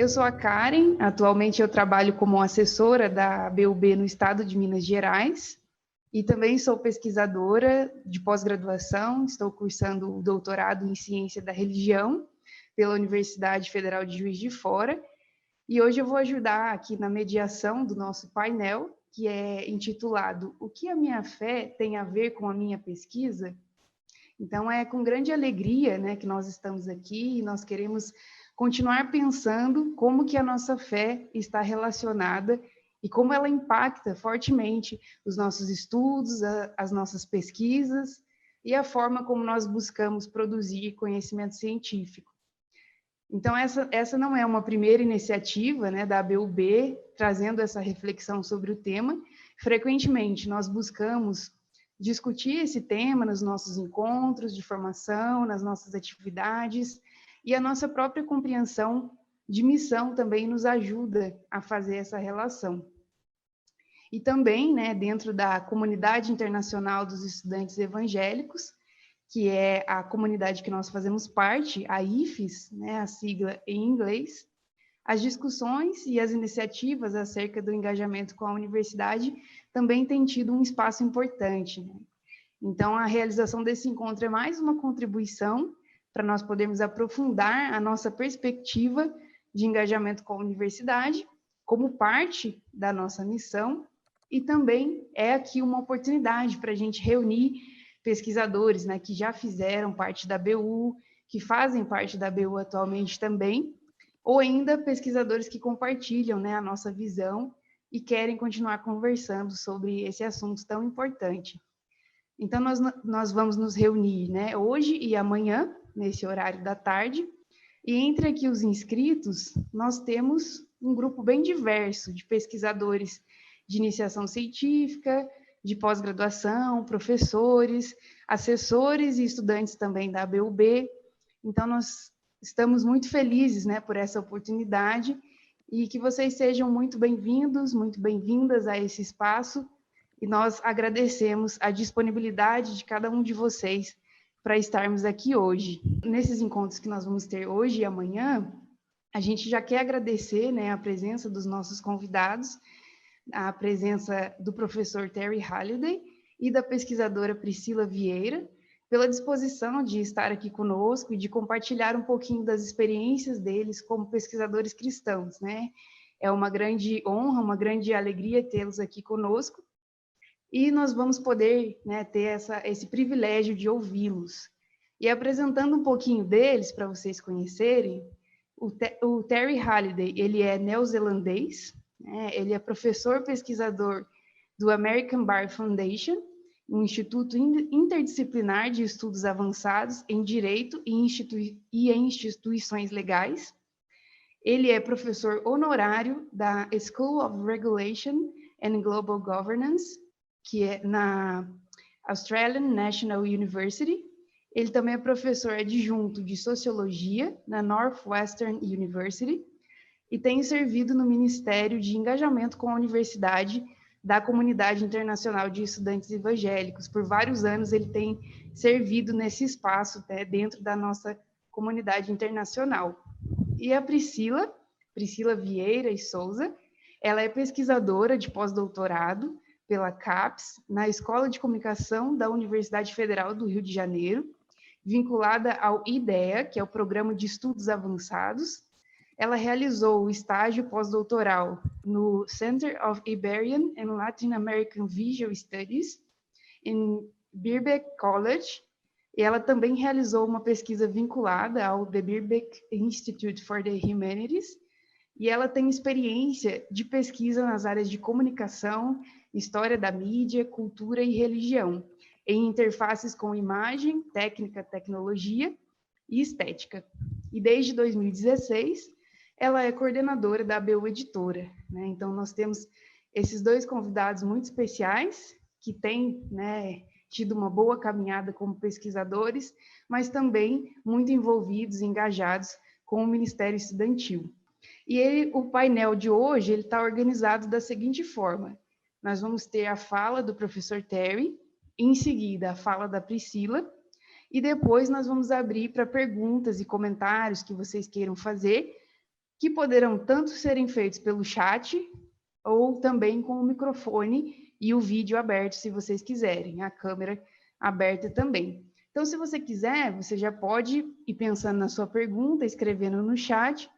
Eu sou a Karen, atualmente eu trabalho como assessora da BUB no estado de Minas Gerais e também sou pesquisadora de pós-graduação, estou cursando o doutorado em Ciência da Religião pela Universidade Federal de Juiz de Fora e hoje eu vou ajudar aqui na mediação do nosso painel, que é intitulado O que a minha fé tem a ver com a minha pesquisa? Então, é com grande alegria, né, que nós estamos aqui e nós queremos continuar pensando como que a nossa fé está relacionada e como ela impacta fortemente os nossos estudos, as nossas pesquisas e a forma como nós buscamos produzir conhecimento científico. Então, essa não é uma primeira iniciativa, né, da ABUB, trazendo essa reflexão sobre o tema. Frequentemente, nós buscamos discutir esse tema nos nossos encontros de formação, nas nossas atividades, e a nossa própria compreensão de missão também nos ajuda a fazer essa relação. E também, né, dentro da Comunidade Internacional dos Estudantes Evangélicos, que é a comunidade que nós fazemos parte, a IFES, né, a sigla em inglês, as discussões e as iniciativas acerca do engajamento com a universidade também têm tido um espaço importante, né? Então, a realização desse encontro é mais uma contribuição para nós podermos aprofundar a nossa perspectiva de engajamento com a universidade, como parte da nossa missão, e também é aqui uma oportunidade para a gente reunir pesquisadores, né, que já fizeram parte da BU, que fazem parte da BU atualmente também, ou ainda pesquisadores que compartilham, né, a nossa visão e querem continuar conversando sobre esse assunto tão importante. Então, nós vamos nos reunir, né, hoje e amanhã, nesse horário da tarde, e entre aqui os inscritos, nós temos um grupo bem diverso de pesquisadores de iniciação científica, de pós-graduação, professores, assessores e estudantes também da ABUB. Então, nós estamos muito felizes, né, por essa oportunidade e que vocês sejam muito bem-vindos, muito bem-vindas a esse espaço e nós agradecemos a disponibilidade de cada um de vocês para estarmos aqui hoje. Nesses encontros que nós vamos ter hoje e amanhã, a gente já quer agradecer, né, a presença dos nossos convidados, a presença do professor Terry Halliday e da pesquisadora Priscila Vieira, pela disposição de estar aqui conosco e de compartilhar um pouquinho das experiências deles como pesquisadores cristãos, né? É uma grande honra, uma grande alegria tê-los aqui conosco e nós vamos poder, né, ter esse privilégio de ouvi-los. E apresentando um pouquinho deles, para vocês conhecerem, o Terry Halliday, ele é neozelandês, né? Ele é professor pesquisador do American Bar Foundation, um instituto interdisciplinar de estudos avançados em direito e em instituições legais. Ele é professor honorário da School of Regulation and Global Governance, que é na Australian National University. Ele também é professor adjunto de Sociologia na Northwestern University e tem servido no Ministério de Engajamento com a Universidade da Comunidade Internacional de Estudantes Evangélicos. Por vários anos ele tem servido nesse espaço, né, dentro da nossa comunidade internacional. E a Priscila Vieira e Souza, ela é pesquisadora de pós-doutorado pela CAPES, na Escola de Comunicação da Universidade Federal do Rio de Janeiro, vinculada ao IDEA, que é o Programa de Estudos Avançados. Ela realizou o estágio pós-doutoral no Center of Iberian and Latin American Visual Studies, em Birkbeck College, e ela também realizou uma pesquisa vinculada ao The Birkbeck Institute for the Humanities, e ela tem experiência de pesquisa nas áreas de comunicação, história da mídia, cultura e religião, em interfaces com imagem, técnica, tecnologia e estética. E desde 2016, ela é coordenadora da ABU Editora, né? Então, nós temos esses dois convidados muito especiais, que têm, né, tido uma boa caminhada como pesquisadores, mas também muito envolvidos e engajados com o Ministério Estudantil. E o painel de hoje está organizado da seguinte forma: nós vamos ter a fala do professor Terry, em seguida a fala da Priscila, e depois nós vamos abrir para perguntas e comentários que vocês queiram fazer, que poderão tanto serem feitos pelo chat ou também com o microfone e o vídeo aberto, se vocês quiserem, a câmera aberta também. Então, se você quiser, você já pode ir pensando na sua pergunta, escrevendo no chat,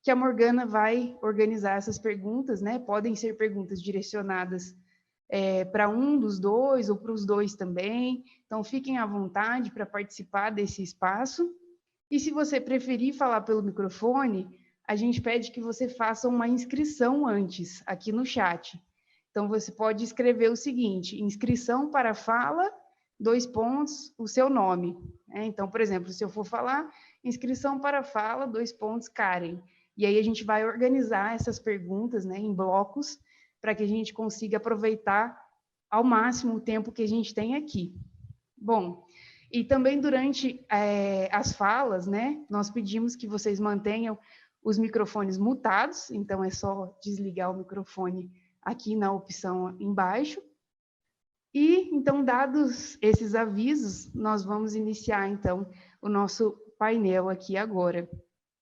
que a Morgana vai organizar essas perguntas, né? Podem ser perguntas direcionadas para um dos dois ou para os dois também. Então, fiquem à vontade para participar desse espaço. E se você preferir falar pelo microfone, a gente pede que você faça uma inscrição antes, aqui no chat. Então, você pode escrever o seguinte: inscrição para fala, dois pontos, o seu nome. Então, por exemplo, se eu for falar, inscrição para fala, dois pontos, Karen. E aí a gente vai organizar essas perguntas, né, em blocos, para que a gente consiga aproveitar ao máximo o tempo que a gente tem aqui. Bom, e também durante as falas, né, nós pedimos que vocês mantenham os microfones mutados, então é só desligar o microfone aqui na opção embaixo. E, então, dados esses avisos, nós vamos iniciar, então, o nosso painel aqui agora.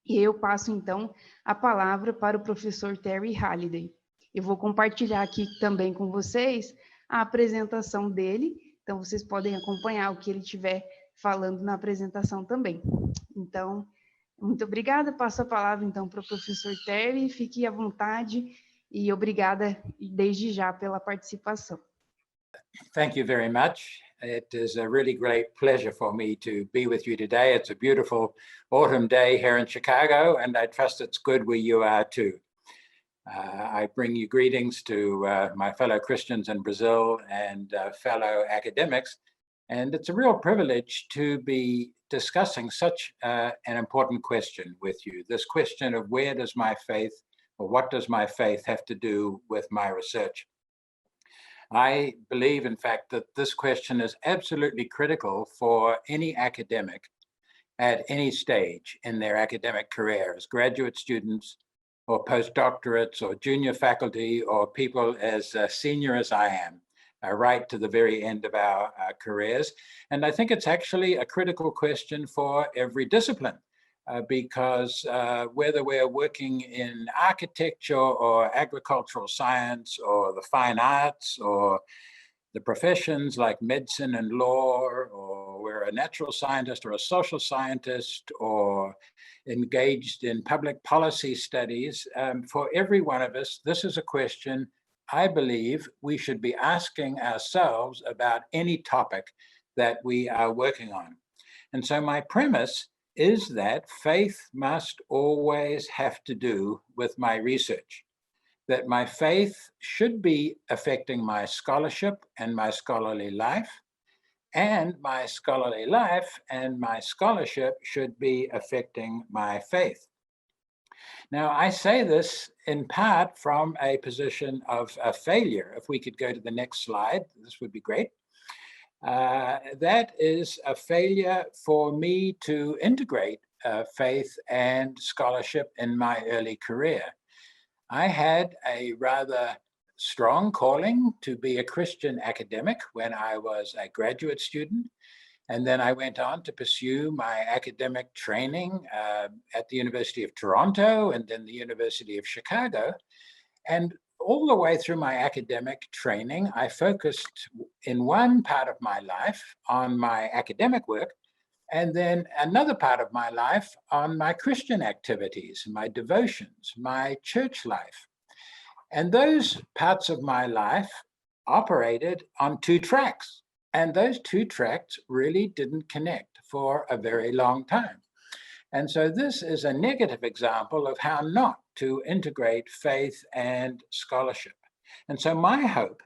E eu passo, então, a palavra para o professor Terry Halliday. Eu vou compartilhar aqui também com vocês a apresentação dele, então vocês podem acompanhar o que ele estiver falando na apresentação também. Então, muito obrigada, passo a palavra, então, para o professor Terry, fique à vontade e obrigada desde já pela participação. Thank you very much. It is a really great pleasure for me to be with you today. It's a beautiful autumn day here in Chicago, and I trust it's good where you are too. I bring you greetings to my fellow Christians in Brazil and fellow academics. And it's a real privilege to be discussing such an important question with you. This question of where does my faith, or what does my faith have to do with my research? I believe, in fact, that this question is absolutely critical for any academic at any stage in their academic career, as graduate students or postdoctorates or junior faculty or people as senior as I am, right to the very end of our careers. And I think it's actually a critical question for every discipline. Because whether we're working in architecture or agricultural science or the fine arts or the professions like medicine and law, or we're a natural scientist or a social scientist or engaged in public policy studies, for every one of us, this is a question I believe we should be asking ourselves about any topic that we are working on. And so my premise is that faith must always have to do with my research, that my faith should be affecting my scholarship and my scholarly life, and my scholarly life and my scholarship should be affecting my faith. Now, I say this in part from a position of failure. If we could go to the next slide, this would be great. That is a failure for me to integrate faith and scholarship in my early career. I had a rather strong calling to be a Christian academic when I was a graduate student. And then I went on to pursue my academic training at the University of Toronto and then the University of Chicago. And all the way through my academic training, I focused in one part of my life on my academic work, and then another part of my life on my Christian activities, my devotions, my church life. And those parts of my life operated on two tracks. And those two tracks really didn't connect for a very long time. And so this is a negative example of how not to integrate faith and scholarship. And so my hope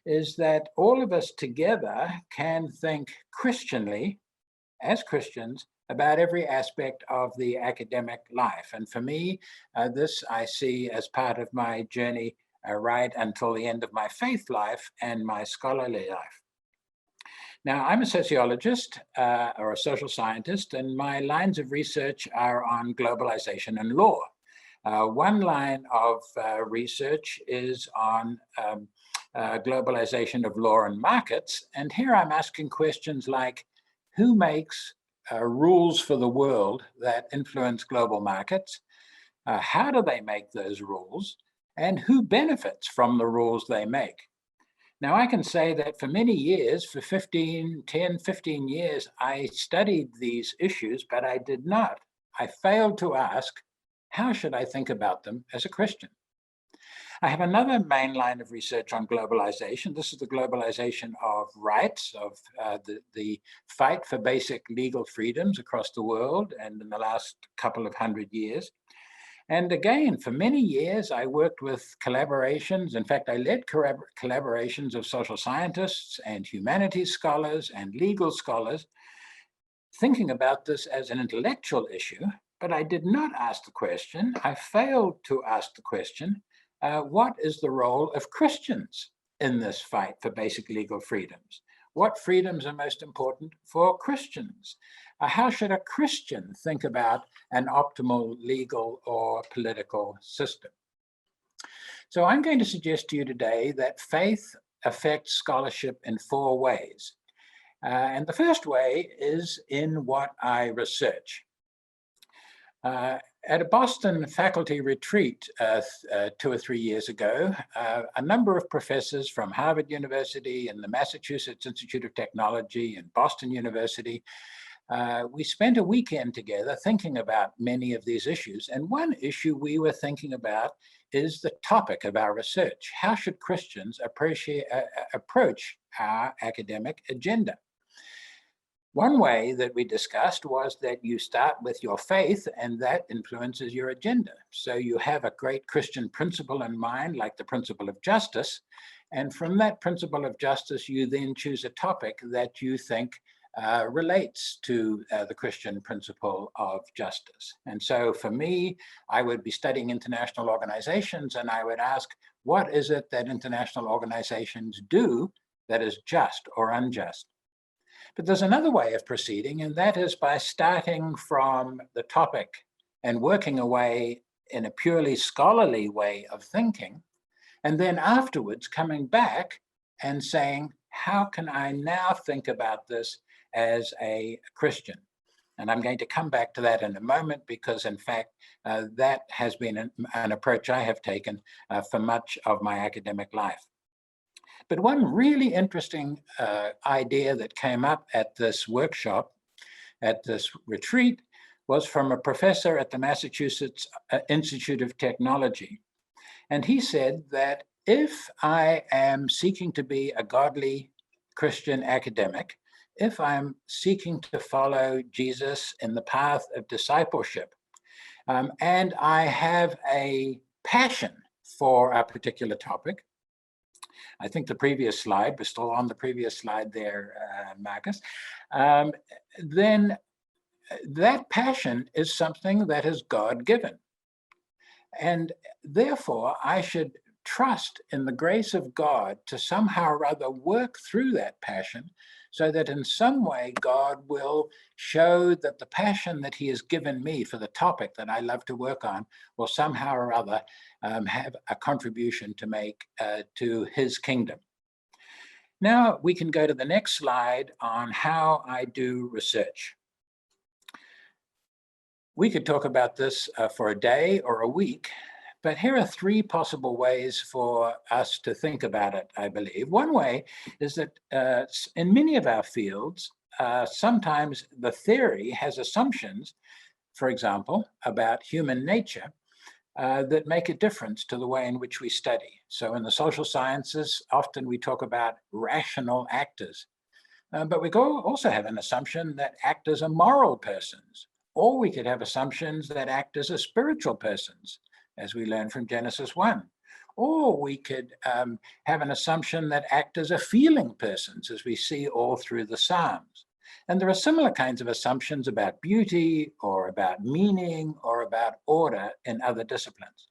is that all of us together can think Christianly, as Christians, about every aspect of the academic life. And for me, this I see as part of my journey right until the end of my faith life and my scholarly life. Now, I'm a sociologist or a social scientist, and my lines of research are on globalization and law. One line of research is on globalization of law and markets. And here I'm asking questions like, who makes rules for the world that influence global markets? How do they make those rules? And who benefits from the rules they make? Now, I can say that for many years, for 10, 15 years, I studied these issues, but I did not. I failed to ask, how should I think about them as a Christian? I have another main line of research on globalization. This is the globalization of rights, of the fight for basic legal freedoms across the world and in the last couple of 100 years. And again, for many years, I worked with collaborations. In fact, I led collaborations of social scientists and humanities scholars and legal scholars, thinking about this as an intellectual issue, but I did not ask the question. I failed to ask the question, what is the role of Christians in this fight for basic legal freedoms? What freedoms are most important for Christians? How should a Christian think about an optimal legal or political system? So I'm going to suggest to you today that faith affects scholarship in 4 ways. And the first way is in what I research. At a Boston faculty retreat 2 or 3 years ago, a number of professors from Harvard University and the Massachusetts Institute of Technology and Boston University, we spent a weekend together thinking about many of these issues. And one issue we were thinking about is the topic of our research. How should Christians approach our academic agenda? One way that we discussed was that you start with your faith and that influences your agenda. So you have a great Christian principle in mind, like the principle of justice. And from that principle of justice, you then choose a topic that you think relates to the Christian principle of justice. And so for me, I would be studying international organizations, and I would ask, what is it that international organizations do that is just or unjust? But there's another way of proceeding, and that is by starting from the topic and working away in a purely scholarly way of thinking, and then afterwards coming back and saying, how can I now think about this as a Christian? And I'm going to come back to that in a moment, because in fact, that has been an approach I have taken for much of my academic life. But one really interesting idea that came up at this workshop, at this retreat, was from a professor at the Massachusetts Institute of Technology. And he said that if I am seeking to be a godly Christian academic, if I'm seeking to follow Jesus in the path of discipleship, and I have a passion for a particular topic, I think the previous slide, we're still on the previous slide there, Marcus, then that passion is something that is God-given. And therefore, I should trust in the grace of God to somehow or other work through that passion, so that in some way God will show that the passion that he has given me for the topic that I love to work on will somehow or other have a contribution to make to his kingdom. Now we can go to the next slide on how I do research. We could talk about this for a day or a week, but here are 3 possible ways for us to think about it, I believe. One way is that in many of our fields, sometimes the theory has assumptions, for example, about human nature that make a difference to the way in which we study. So in the social sciences, often we talk about rational actors, but we also have an assumption that actors are moral persons, or we could have assumptions that actors are spiritual persons, as we learn from Genesis 1. Or we could have an assumption that actors are feeling persons, as we see all through the Psalms. And there are similar kinds of assumptions about beauty or about meaning or about order in other disciplines.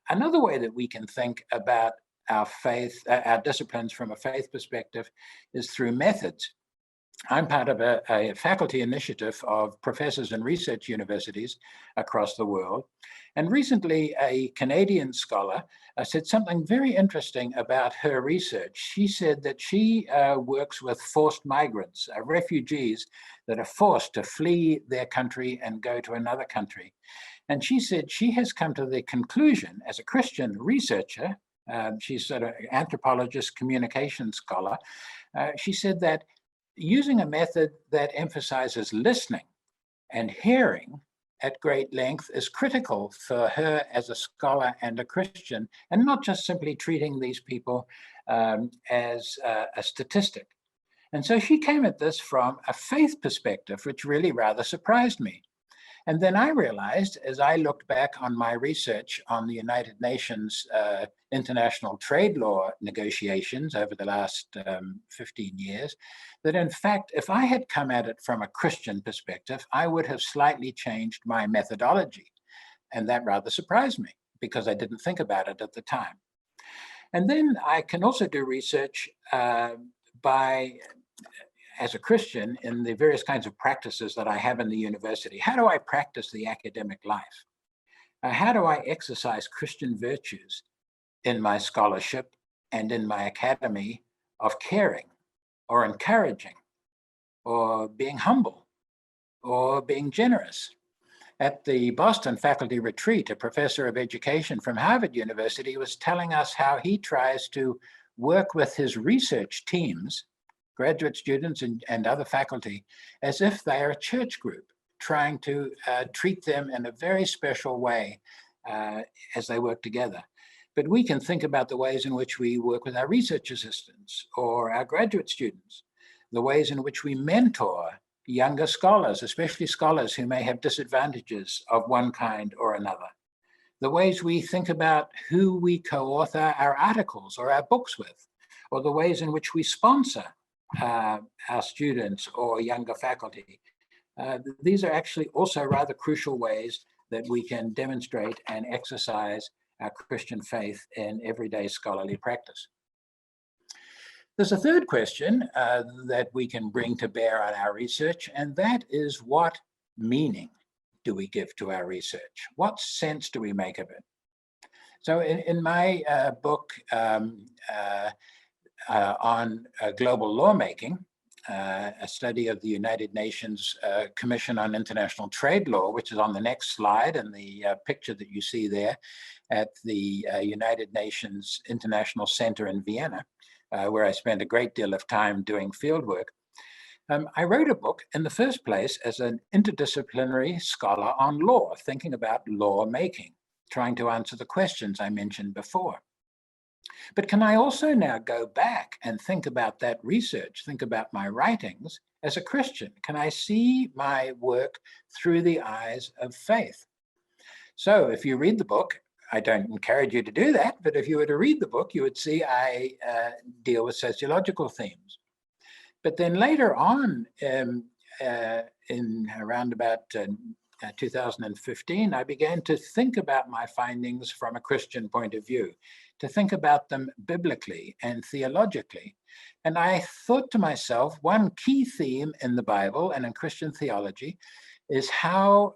Another way that we can think about our faith, our disciplines from a faith perspective, is through methods. I'm part of a faculty initiative of professors and research universities across the world. And recently, a Canadian scholar said something very interesting about her research. She said that she works with forced migrants, refugees that are forced to flee their country and go to another country. And she said she has come to the conclusion as a Christian researcher, she's sort of an anthropologist, communication scholar, she said that using a method that emphasizes listening and hearing at great length is critical for her as a scholar and a Christian, and not just simply treating these people as a statistic. And so she came at this from a faith perspective, which really rather surprised me. And then I realized, as I looked back on my research on the United Nations international trade law negotiations over the last 15 years, that in fact, if I had come at it from a Christian perspective, I would have slightly changed my methodology. And that rather surprised me because I didn't think about it at the time. And then I can also do research as a Christian in the various kinds of practices that I have in the university. How do I practice the academic life? How do I exercise Christian virtues in my scholarship and in my academy of caring or encouraging or being humble or being generous? At the Boston faculty retreat, a professor of education from Harvard University was telling us how he tries to work with his research teams, graduate students and other faculty, as if they are a church group, trying to treat them in a very special way as they work together. But we can think about the ways in which we work with our research assistants or our graduate students, the ways in which we mentor younger scholars, especially scholars who may have disadvantages of one kind or another, the ways we think about who we co-author our articles or our books with, or the ways in which we sponsor our students or younger faculty. These are actually also rather crucial ways that we can demonstrate and exercise our Christian faith in everyday scholarly practice. There's a third question that we can bring to bear on our research, and that is, what meaning do we give to our research? What sense do we make of it? So in my book on global lawmaking, a study of the United Nations Commission on International Trade Law, which is on the next slide, and the picture that you see there at the United Nations International Center in Vienna, where I spent a great deal of time doing field work. I wrote a book in the first place as an interdisciplinary scholar on law, thinking about lawmaking, trying to answer the questions I mentioned before. But can I also now go back and think about that research, think about my writings as a Christian? Can I see my work through the eyes of faith? So if you read the book, I don't encourage you to do that, but if you were to read the book, you would see I deal with sociological themes. But then later on, in around about 2015, I began to think about my findings from a Christian point of view, to think about them biblically and theologically. And I thought to myself, one key theme in the Bible and in Christian theology is how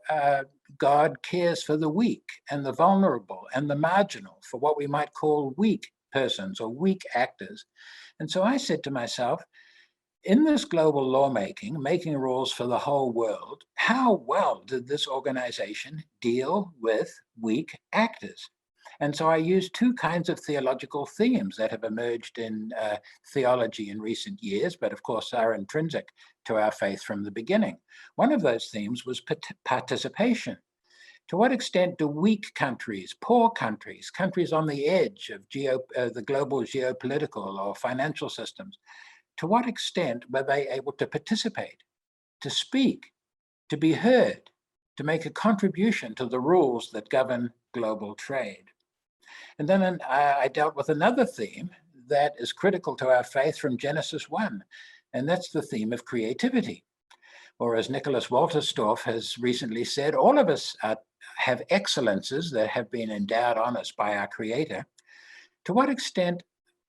God cares for the weak and the vulnerable and the marginal, for what we might call weak persons or weak actors. And so I said to myself, in this global lawmaking, making rules for the whole world, how well did this organization deal with weak actors? And so I used two kinds of theological themes that have emerged in theology in recent years, but of course are intrinsic to our faith from the beginning. One of those themes was participation. To what extent do weak countries, poor countries, countries on the edge of the global geopolitical or financial systems, to what extent were they able to participate, to speak, to be heard, to make a contribution to the rules that govern global trade? And then I dealt with another theme that is critical to our faith from Genesis 1, and that's the theme of creativity. Or as Nicholas Wolterstorff has recently said, all of us have excellences that have been endowed on us by our Creator. To what extent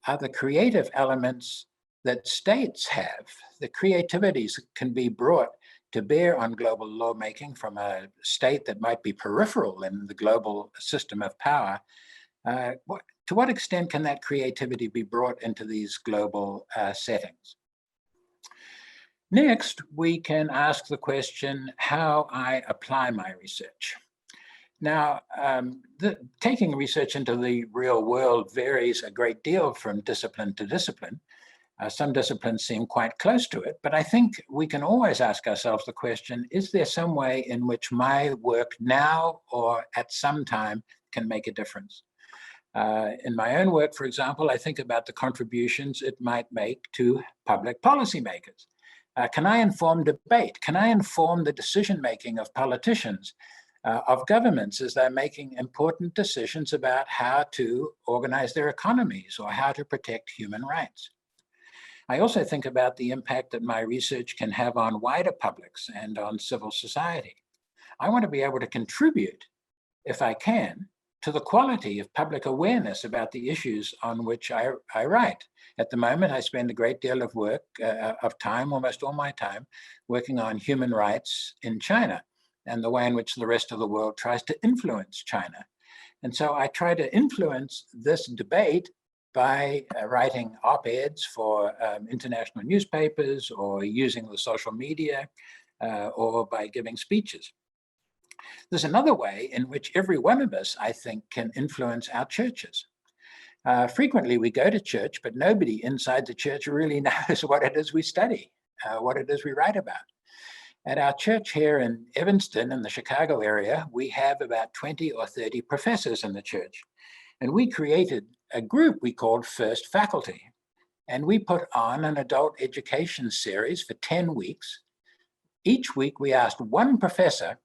are the creative elements that states have, the creativities can be brought to bear on global lawmaking from a state that might be peripheral in the global system of power? To what extent can that creativity be brought into these global settings? Next, we can ask the question how I apply my research. Now, taking research into the real world varies a great deal from discipline to discipline. Some disciplines seem quite close to it, but I think we can always ask ourselves the question, is there some way in which my work now or at some time can make a difference? In my own work, for example, I think about the contributions it might make to public policymakers. Can I inform debate? Can I inform the decision-making of politicians, of governments as they're making important decisions about how to organize their economies or how to protect human rights? I also think about the impact that my research can have on wider publics and on civil society. I want to be able to contribute, if I can, to the quality of public awareness about the issues on which I write. At the moment, I spend a great deal of work, almost all my time, working on human rights in China and the way in which the rest of the world tries to influence China. And so I try to influence this debate by writing op-eds for international newspapers or using the social media or by giving speeches. There's another way in which every one of us, I think, can influence our churches. Frequently we go to church, but nobody inside the church really knows what it is we study, what it is we write about. At our church here in Evanston, in the Chicago area, we have about 20 or 30 professors in the church. And we created a group we called First Faculty. And we put on an adult education series for 10 weeks. Each week we asked one professor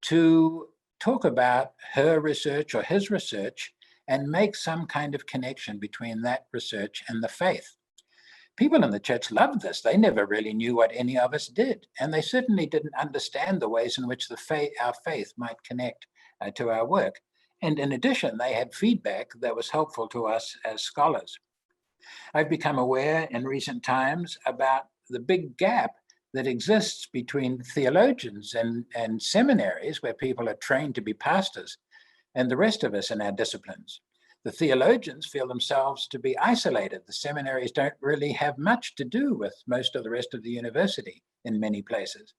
to talk about her research or his research and make some kind of connection between that research and the faith. People in the church loved this. They never really knew what any of us did. And they certainly didn't understand the ways in which our faith might connect to our work. And in addition, they had feedback that was helpful to us as scholars. I've become aware in recent times about the big gap that exists between theologians and seminaries where people are trained to be pastors and the rest of us in our disciplines. The theologians feel themselves to be isolated. The seminaries don't really have much to do with most of the rest of the university in many places.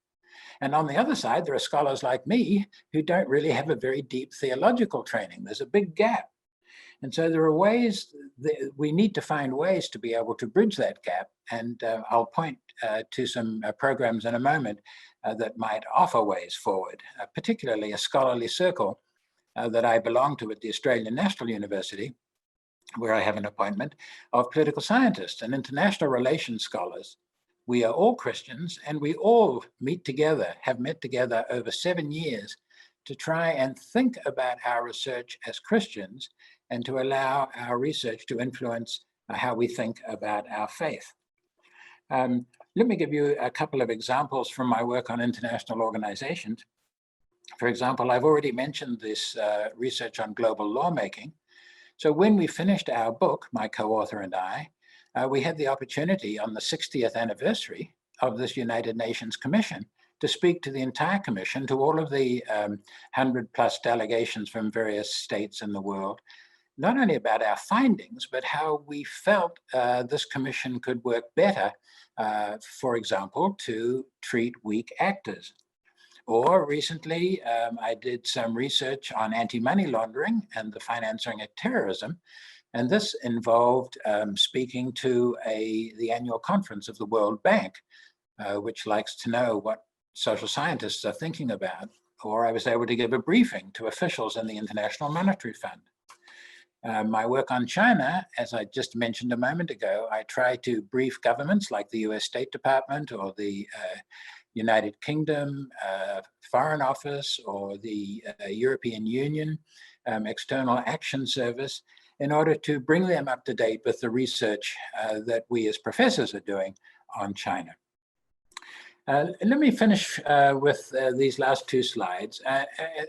And on the other side, there are scholars like me who don't really have a very deep theological training. There's a big gap. And so there are ways that we need to find ways to be able to bridge that gap. And I'll point to some programs in a moment that might offer ways forward, particularly a scholarly circle that I belong to at the Australian National University, where I have an appointment, of political scientists and international relations scholars. We are all Christians and we all have met together over 7 years to try and think about our research as Christians and to allow our research to influence how we think about our faith. Let me give you a couple of examples from my work on international organizations. For example, I've already mentioned this research on global lawmaking. So when we finished our book, my co-author and I, we had the opportunity on the 60th anniversary of this United Nations Commission to speak to the entire commission, to all of the 100+ delegations from various states in the world, not only about our findings, but how we felt this commission could work better, for example, to treat weak actors. Or recently, I did some research on anti-money laundering and the financing of terrorism. And this involved speaking to the annual conference of the World Bank, which likes to know what social scientists are thinking about. Or I was able to give a briefing to officials in the International Monetary Fund. My work on China, as I just mentioned a moment ago, I try to brief governments like the US State Department or the United Kingdom Foreign Office or the European Union External Action Service in order to bring them up to date with the research that we as professors are doing on China. Let me finish with these last two slides.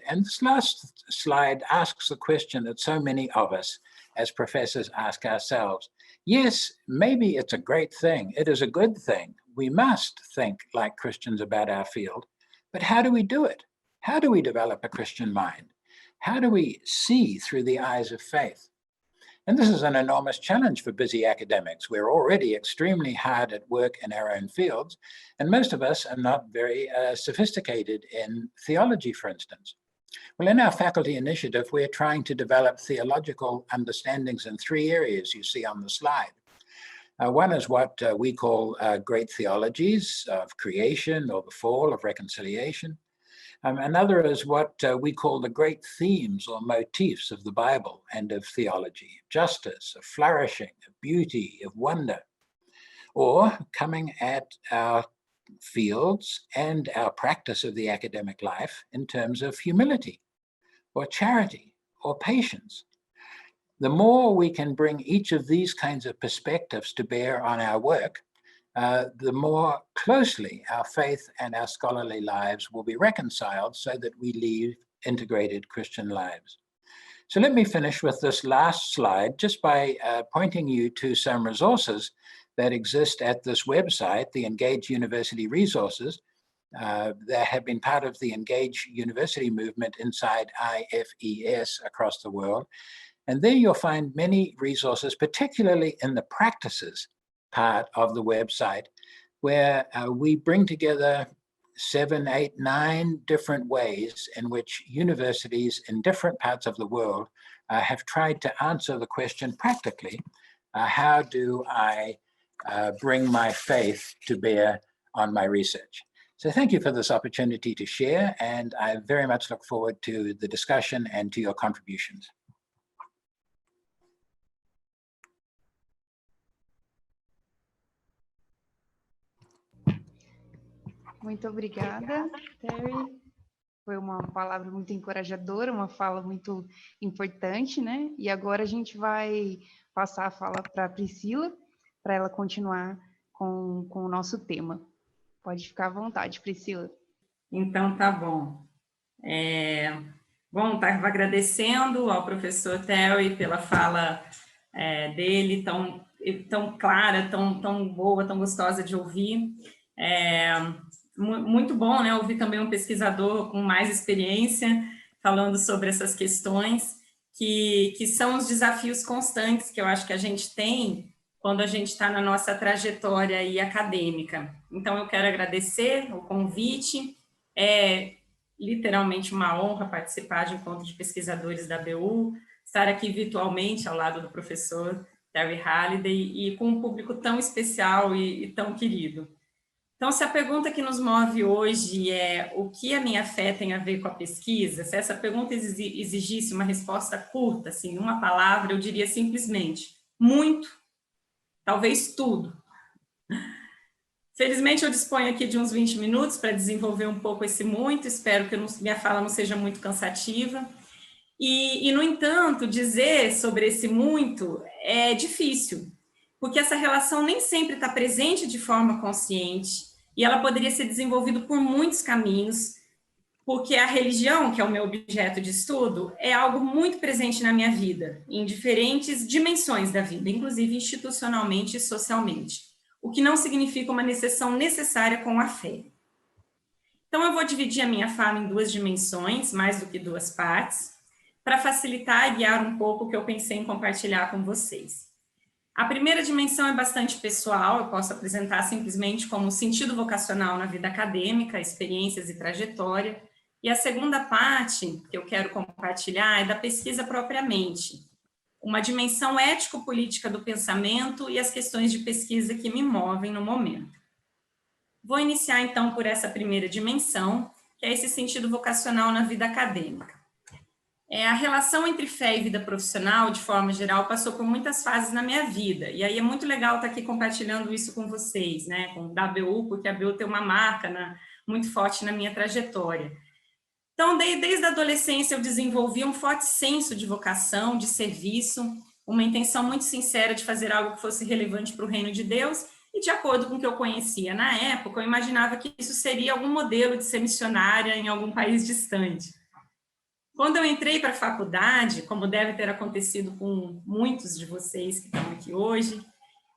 And this last slide asks the question that so many of us as professors ask ourselves. Yes, maybe it's a great thing. It is a good thing. We must think like Christians about our field, but how do we do it? How do we develop a Christian mind? How do we see through the eyes of faith? And this is an enormous challenge for busy academics. We're already extremely hard at work in our own fields, and most of us are not very sophisticated in theology, for instance. Well, in our faculty initiative, we're trying to develop theological understandings in 3 areas you see on the slide. One is what we call great theologies of creation or the fall, of reconciliation. Another is what we call the great themes or motifs of the Bible and of theology: justice, of flourishing, of beauty, of wonder. Or coming at our fields and our practice of the academic life in terms of humility or charity or patience. The more we can bring each of these kinds of perspectives to bear on our work, the more closely our faith and our scholarly lives will be reconciled so that we lead integrated Christian lives. So let me finish with this last slide just by pointing you to some resources that exist at this website, the Engage University resources, that have been part of the Engage University movement inside IFES across the world. And there you'll find many resources, particularly in the practices part of the website, where we bring together 7, 8, 9 different ways in which universities in different parts of the world have tried to answer the question practically, how do I bring my faith to bear on my research? So thank you for this opportunity to share, and I very much look forward to the discussion and to your contributions. Muito obrigada, Terry. Foi uma palavra muito encorajadora, uma fala muito importante, né? E agora a gente vai passar a fala para a Priscila, para ela continuar com o nosso tema. Pode ficar à vontade, Priscila. Então, tá bom. Bom, estava agradecendo ao professor Terry pela fala dele, tão clara, tão boa, tão gostosa de ouvir. Muito bom, né, ouvir também um pesquisador com mais experiência falando sobre essas questões, que são os desafios constantes que eu acho que a gente tem quando a gente está na nossa trajetória aí acadêmica. Então, eu quero agradecer o convite, é literalmente uma honra participar de um encontro de pesquisadores da ABU, estar aqui virtualmente ao lado do professor Terry Halliday e com um público tão especial e tão querido. Então, se a pergunta que nos move hoje é o que a minha fé tem a ver com a pesquisa, se essa pergunta exigisse uma resposta curta, assim, uma palavra, eu diria simplesmente muito, talvez tudo. Felizmente, eu disponho aqui de uns 20 minutos para desenvolver um pouco esse muito, espero que minha fala não seja muito cansativa. E, no entanto, dizer sobre esse muito é difícil, porque essa relação nem sempre está presente de forma consciente, e ela poderia ser desenvolvida por muitos caminhos, porque a religião, que é o meu objeto de estudo, é algo muito presente na minha vida, em diferentes dimensões da vida, inclusive institucionalmente e socialmente, o que não significa uma necessão necessária com a fé. Então, eu vou dividir a minha fala em 2 dimensões, mais do que 2 partes, para facilitar e guiar um pouco o que eu pensei em compartilhar com vocês. A primeira dimensão é bastante pessoal, eu posso apresentar simplesmente como sentido vocacional na vida acadêmica, experiências e trajetória. E a segunda parte que eu quero compartilhar é da pesquisa propriamente, uma dimensão ético-política do pensamento e as questões de pesquisa que me movem no momento. Vou iniciar, então, por essa primeira dimensão, que é esse sentido vocacional na vida acadêmica. A relação entre fé e vida profissional, de forma geral, passou por muitas fases na minha vida, e aí é muito legal estar aqui compartilhando isso com vocês, né, com a ABU, porque a ABU tem uma marca muito forte na minha trajetória. Então, desde a adolescência, eu desenvolvi um forte senso de vocação, de serviço, uma intenção muito sincera de fazer algo que fosse relevante para o reino de Deus, e de acordo com o que eu conhecia na época, eu imaginava que isso seria algum modelo de ser missionária em algum país distante. Quando eu entrei para a faculdade, como deve ter acontecido com muitos de vocês que estão aqui hoje,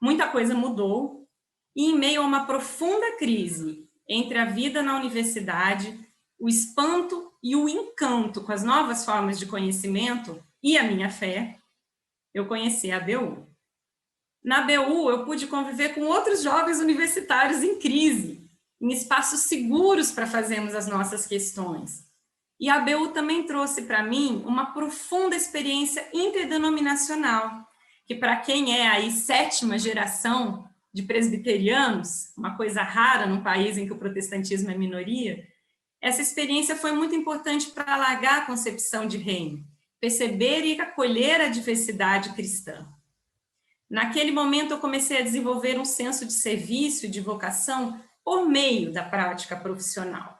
muita coisa mudou, e em meio a uma profunda crise entre a vida na universidade, o espanto e o encanto com as novas formas de conhecimento e a minha fé, eu conheci a ABU. Na ABU, eu pude conviver com outros jovens universitários em crise, em espaços seguros para fazermos as nossas questões. E a ABU também trouxe para mim uma profunda experiência interdenominacional, que para quem é aí 7ª geração de presbiterianos, uma coisa rara num país em que o protestantismo é minoria, essa experiência foi muito importante para alargar a concepção de reino, perceber e acolher a diversidade cristã. Naquele momento, eu comecei a desenvolver um senso de serviço e de vocação por meio da prática profissional.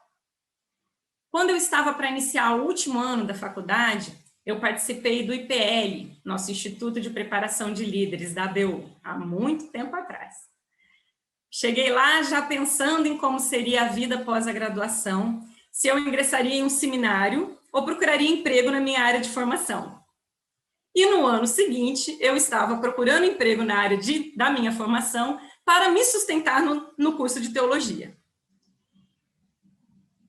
Quando eu estava para iniciar o último ano da faculdade, eu participei do IPL, nosso Instituto de Preparação de Líderes da ABU, há muito tempo atrás. Cheguei lá já pensando em como seria a vida após a graduação, se eu ingressaria em um seminário ou procuraria emprego na minha área de formação. E no ano seguinte, eu estava procurando emprego na área da minha formação para me sustentar no curso de teologia.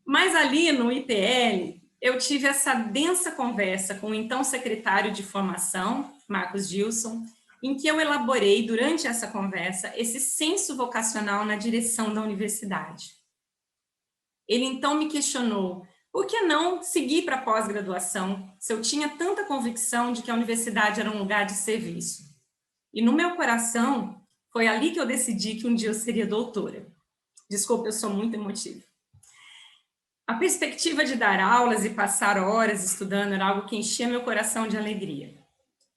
Mas ali no IPL, eu tive essa densa conversa com o então secretário de formação, Marcos Gilson, em que eu elaborei, durante essa conversa, esse senso vocacional na direção da universidade. Ele então me questionou, por que não seguir para a pós-graduação, se eu tinha tanta convicção de que a universidade era um lugar de serviço? E no meu coração, foi ali que eu decidi que um dia eu seria doutora. Desculpa, eu sou muito emotiva. A perspectiva de dar aulas e passar horas estudando era algo que enchia meu coração de alegria.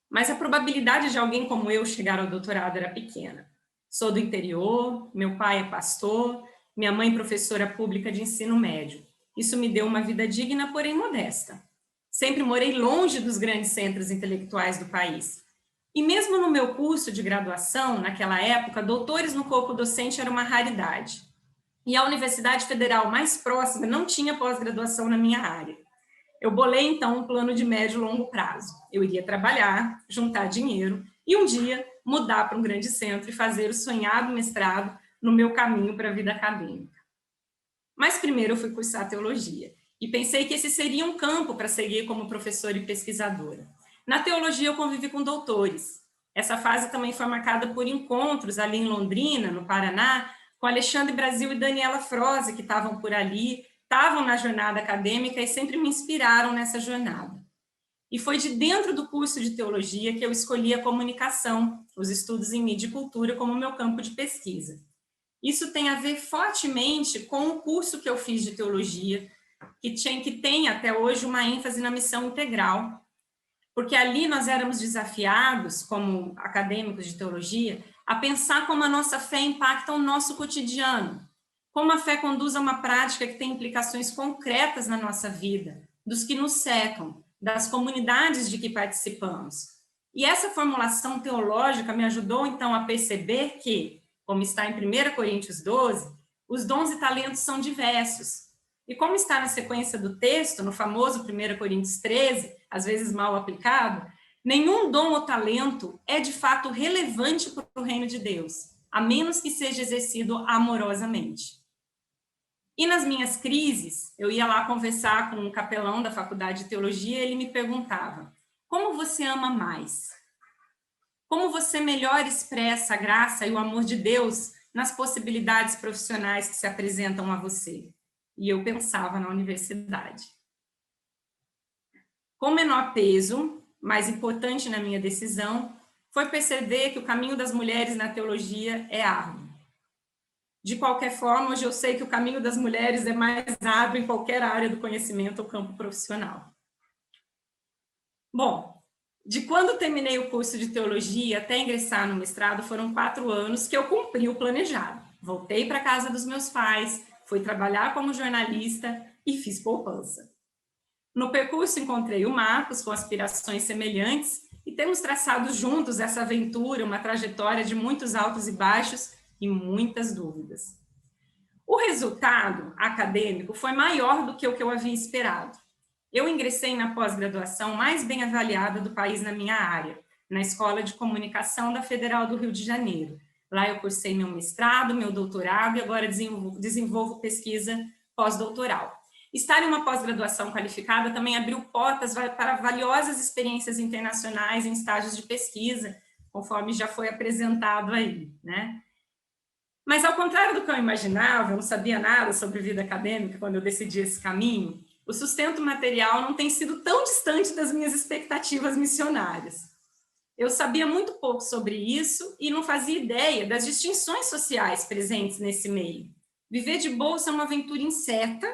Mas a probabilidade de alguém como eu chegar ao doutorado era pequena. Sou do interior, meu pai é pastor, minha mãe professora pública de ensino médio. Isso me deu uma vida digna, porém modesta. Sempre morei longe dos grandes centros intelectuais do país. E mesmo no meu curso de graduação, naquela época, doutores no corpo docente era uma raridade. E a Universidade Federal mais próxima não tinha pós-graduação na minha área. Eu bolei, então, um plano de médio e longo prazo. Eu iria trabalhar, juntar dinheiro e, um dia, mudar para um grande centro e fazer o sonhado mestrado no meu caminho para a vida acadêmica. Mas primeiro eu fui cursar teologia e pensei que esse seria um campo para seguir como professora e pesquisadora. Na teologia eu convivi com doutores. Essa fase também foi marcada por encontros ali em Londrina, no Paraná, com Alexandre Brasil e Daniela Froze, que estavam por ali, estavam na jornada acadêmica e sempre me inspiraram nessa jornada. E foi de dentro do curso de teologia que eu escolhi a comunicação, os estudos em mídia e cultura como meu campo de pesquisa. Isso tem a ver fortemente com o curso que eu fiz de teologia, que tem até hoje uma ênfase na missão integral, porque ali nós éramos desafiados, como acadêmicos de teologia, a pensar como a nossa fé impacta o nosso cotidiano, como a fé conduz a uma prática que tem implicações concretas na nossa vida, dos que nos cercam, das comunidades de que participamos. E essa formulação teológica me ajudou, então, a perceber que, como está em 1 Coríntios 12, os dons e talentos são diversos. E como está na sequência do texto, no famoso 1 Coríntios 13, às vezes mal aplicado, nenhum dom ou talento é de fato relevante para o reino de Deus, a menos que seja exercido amorosamente. E nas minhas crises, eu ia lá conversar com um capelão da faculdade de teologia e ele me perguntava, como você ama mais? Como você melhor expressa a graça e o amor de Deus nas possibilidades profissionais que se apresentam a você? E eu pensava na universidade. Com menor peso, mais importante na minha decisão, foi perceber que o caminho das mulheres na teologia é árduo. De qualquer forma, hoje eu sei que o caminho das mulheres é mais árduo em qualquer área do conhecimento ou campo profissional. Bom, de quando terminei o curso de teologia até ingressar no mestrado, foram 4 anos que eu cumpri o planejado. Voltei para a casa dos meus pais, fui trabalhar como jornalista e fiz poupança. No percurso encontrei o Marcos com aspirações semelhantes e temos traçado juntos essa aventura, uma trajetória de muitos altos e baixos e muitas dúvidas. O resultado acadêmico foi maior do que o que eu havia esperado. Eu ingressei na pós-graduação mais bem avaliada do país na minha área, na Escola de Comunicação da Federal do Rio de Janeiro. Lá eu cursei meu mestrado, meu doutorado e agora desenvolvo pesquisa pós-doutoral. Estar em uma pós-graduação qualificada também abriu portas para valiosas experiências internacionais em estágios de pesquisa, conforme já foi apresentado aí, né? Mas, ao contrário do que eu imaginava, eu não sabia nada sobre vida acadêmica quando eu decidi esse caminho, o sustento material não tem sido tão distante das minhas expectativas missionárias. Eu sabia muito pouco sobre isso e não fazia ideia das distinções sociais presentes nesse meio. Viver de bolsa é uma aventura incerta,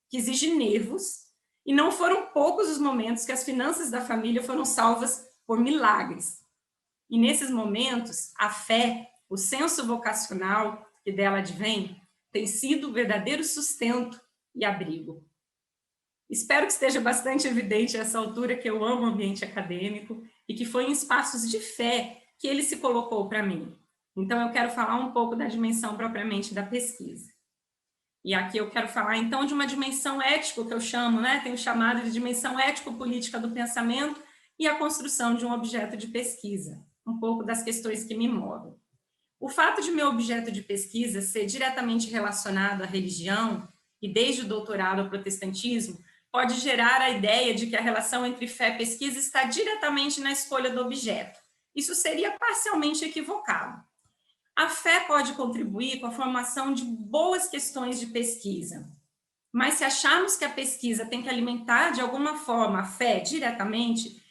que exige nervos, e não foram poucos os momentos que as finanças da família foram salvas por milagres. E nesses momentos, a fé, o senso vocacional que dela advém, tem sido o verdadeiro sustento e abrigo. Espero que esteja bastante evidente a essa altura que eu amo o ambiente acadêmico e que foi em espaços de fé que ele se colocou para mim. Então, eu quero falar um pouco da dimensão propriamente da pesquisa. E aqui eu quero falar, então, de uma dimensão ética, que eu chamo, né? Tenho chamado de dimensão ético-política do pensamento e a construção de um objeto de pesquisa, um pouco das questões que me movem. O fato de meu objeto de pesquisa ser diretamente relacionado à religião, e desde o doutorado ao protestantismo, pode gerar a ideia de que a relação entre fé e pesquisa está diretamente na escolha do objeto. Isso seria parcialmente equivocado. A fé pode contribuir com a formação de boas questões de pesquisa, mas se acharmos que a pesquisa tem que alimentar de alguma forma a fé diretamente,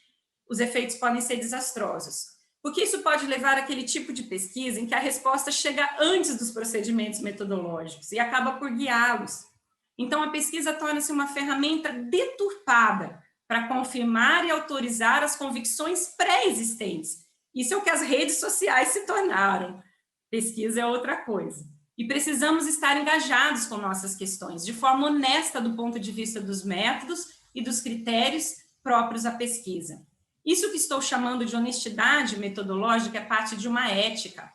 os efeitos podem ser desastrosos, porque isso pode levar àquele tipo de pesquisa em que a resposta chega antes dos procedimentos metodológicos e acaba por guiá-los. Então, a pesquisa torna-se uma ferramenta deturpada para confirmar e autorizar as convicções pré-existentes. Isso é o que as redes sociais se tornaram. Pesquisa é outra coisa. E precisamos estar engajados com nossas questões, de forma honesta do ponto de vista dos métodos e dos critérios próprios à pesquisa. Isso que estou chamando de honestidade metodológica é parte de uma ética.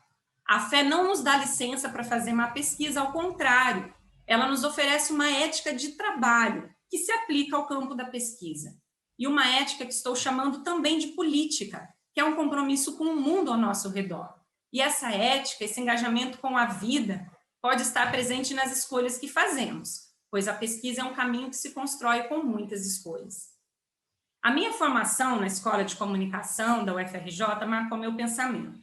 A fé não nos dá licença para fazer uma pesquisa, ao contrário, ela nos oferece uma ética de trabalho que se aplica ao campo da pesquisa. E uma ética que estou chamando também de política, que é um compromisso com o mundo ao nosso redor. E essa ética, esse engajamento com a vida, pode estar presente nas escolhas que fazemos, pois a pesquisa é um caminho que se constrói com muitas escolhas. A minha formação na Escola de Comunicação da UFRJ marcou meu pensamento.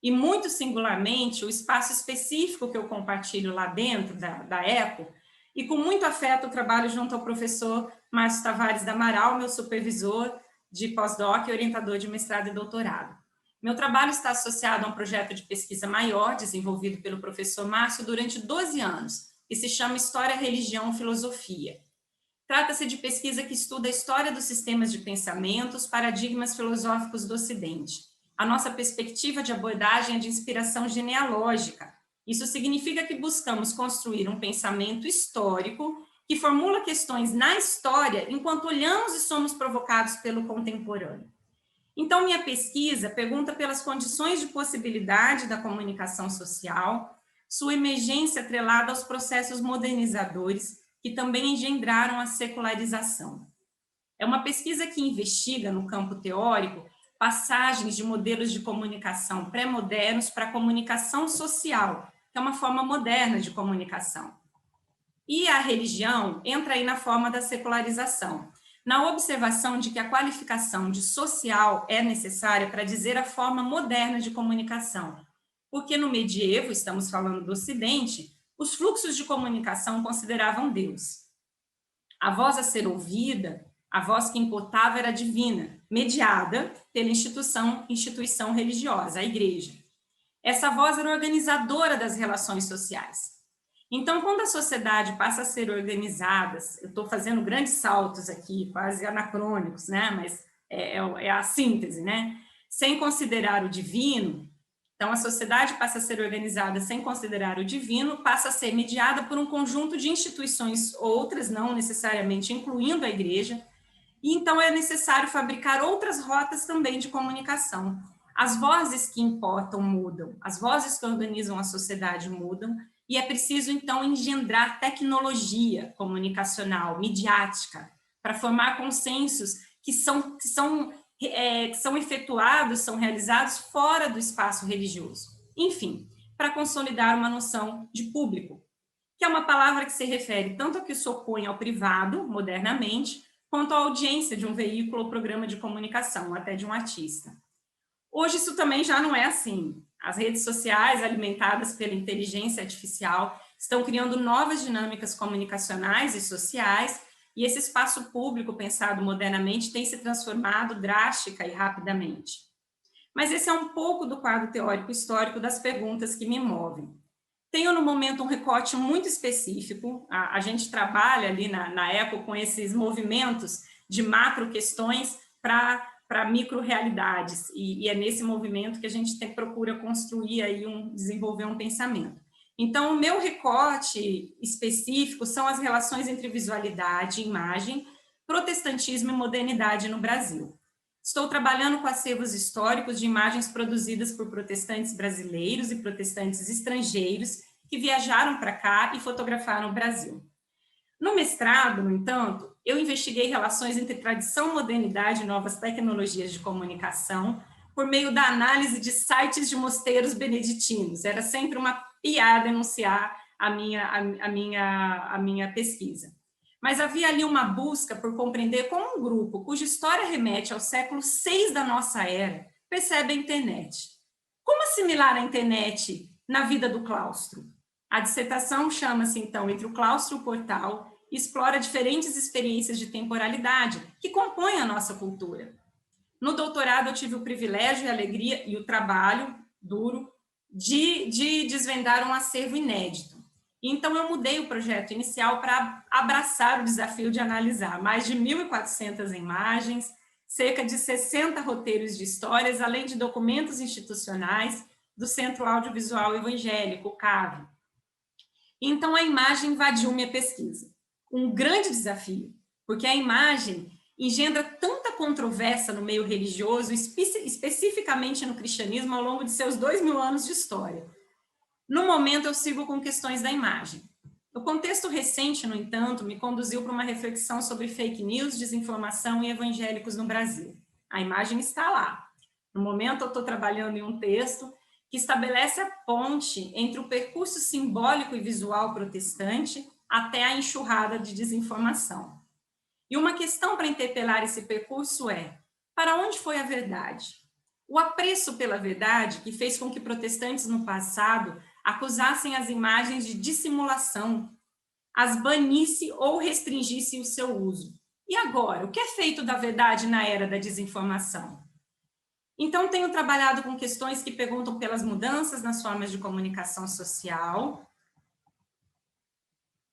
E muito singularmente o espaço específico que eu compartilho lá dentro da ECO, e com muito afeto eu trabalho junto ao professor Márcio Tavares da Amaral, meu supervisor de pós-doc e orientador de mestrado e doutorado. Meu trabalho está associado a um projeto de pesquisa maior, desenvolvido pelo professor Márcio durante 12 anos, que se chama História, Religião e Filosofia. Trata-se de pesquisa que estuda a história dos sistemas de pensamento, os paradigmas filosóficos do Ocidente. A nossa perspectiva de abordagem é de inspiração genealógica. Isso significa que buscamos construir um pensamento histórico que formula questões na história enquanto olhamos e somos provocados pelo contemporâneo. Então, minha pesquisa pergunta pelas condições de possibilidade da comunicação social, sua emergência atrelada aos processos modernizadores que também engendraram a secularização. É uma pesquisa que investiga, no campo teórico, passagens de modelos de comunicação pré-modernos para a comunicação social, que é uma forma moderna de comunicação. E a religião entra aí na forma da secularização, na observação de que a qualificação de social é necessária para dizer a forma moderna de comunicação, porque no medievo, estamos falando do Ocidente, os fluxos de comunicação consideravam Deus. A voz a ser ouvida, a voz que importava era divina, mediada pela instituição religiosa, a igreja. Essa voz era organizadora das relações sociais. Então, quando a sociedade passa a ser organizada, eu estou fazendo grandes saltos aqui, quase anacrônicos, né? Mas é a síntese, né? Sem considerar o divino, então a sociedade passa a ser organizada sem considerar o divino, passa a ser mediada por um conjunto de instituições outras, não necessariamente incluindo a igreja, e então é necessário fabricar outras rotas também de comunicação. As vozes que importam mudam, as vozes que organizam a sociedade mudam, e é preciso, então, engendrar tecnologia comunicacional, midiática, para formar consensos que são efetuados, são realizados fora do espaço religioso. Enfim, para consolidar uma noção de público, que é uma palavra que se refere tanto ao que se opõe ao privado, modernamente, quanto à audiência de um veículo ou programa de comunicação, até de um artista. Hoje isso também já não é assim. As redes sociais, alimentadas pela inteligência artificial, estão criando novas dinâmicas comunicacionais e sociais e esse espaço público pensado modernamente tem se transformado drástica e rapidamente. Mas esse é um pouco do quadro teórico-histórico das perguntas que me movem. Tenho, no momento, um recorte muito específico. A gente trabalha ali na ECO com esses movimentos de macro questões para micro-realidades, e é nesse movimento que a gente procura construir aí desenvolver um pensamento. Então, o meu recorte específico são as relações entre visualidade, imagem, protestantismo e modernidade no Brasil. Estou trabalhando com acervos históricos de imagens produzidas por protestantes brasileiros e protestantes estrangeiros que viajaram para cá e fotografaram o Brasil. No mestrado, no entanto, eu investiguei relações entre tradição, modernidade e novas tecnologias de comunicação por meio da análise de sites de mosteiros beneditinos. Era sempre uma piada enunciar a minha pesquisa. Mas havia ali uma busca por compreender como um grupo cuja história remete ao século VI da nossa era percebe a internet. Como assimilar a internet na vida do claustro? A dissertação chama-se, então, Entre o Claustro e o Portal, e explora diferentes experiências de temporalidade que compõem a nossa cultura. No doutorado, eu tive o privilégio e a alegria e o trabalho duro de desvendar um acervo inédito. Então, eu mudei o projeto inicial para abraçar o desafio de analisar mais de 1.400 imagens, cerca de 60 roteiros de histórias, além de documentos institucionais do Centro Audiovisual Evangélico, o CAV. Então, a imagem invadiu minha pesquisa. Um grande desafio, porque a imagem engendra tanta controvérsia no meio religioso, especificamente no cristianismo, ao longo de seus 2.000 anos de história. No momento, eu sigo com questões da imagem. O contexto recente, no entanto, me conduziu para uma reflexão sobre fake news, desinformação e evangélicos no Brasil. A imagem está lá. No momento, eu estou trabalhando em um texto que estabelece a ponte entre o percurso simbólico e visual protestante até a enxurrada de desinformação. E uma questão para interpelar esse percurso é: para onde foi a verdade? O apreço pela verdade que fez com que protestantes no passado acusassem as imagens de dissimulação, as banisse ou restringisse o seu uso. E agora, o que é feito da verdade na era da desinformação? Então, tenho trabalhado com questões que perguntam pelas mudanças nas formas de comunicação social,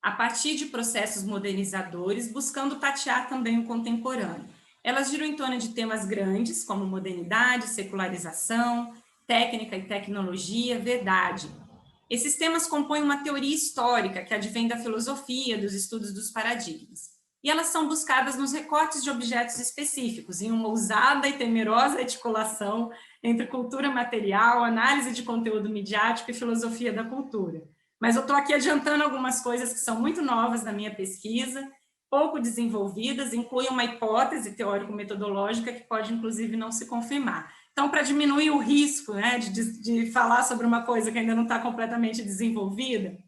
a partir de processos modernizadores, buscando tatear também o contemporâneo. Elas giram em torno de temas grandes, como modernidade, secularização, técnica e tecnologia, verdade. Esses temas compõem uma teoria histórica que advém da filosofia, dos estudos dos paradigmas. E elas são buscadas nos recortes de objetos específicos, em uma ousada e temerosa articulação entre cultura material, análise de conteúdo midiático e filosofia da cultura. Mas eu estou aqui adiantando algumas coisas que são muito novas na minha pesquisa, pouco desenvolvidas, incluem uma hipótese teórico-metodológica que pode, inclusive, não se confirmar. Então, para diminuir o risco, né, de falar sobre uma coisa que ainda não está completamente desenvolvida,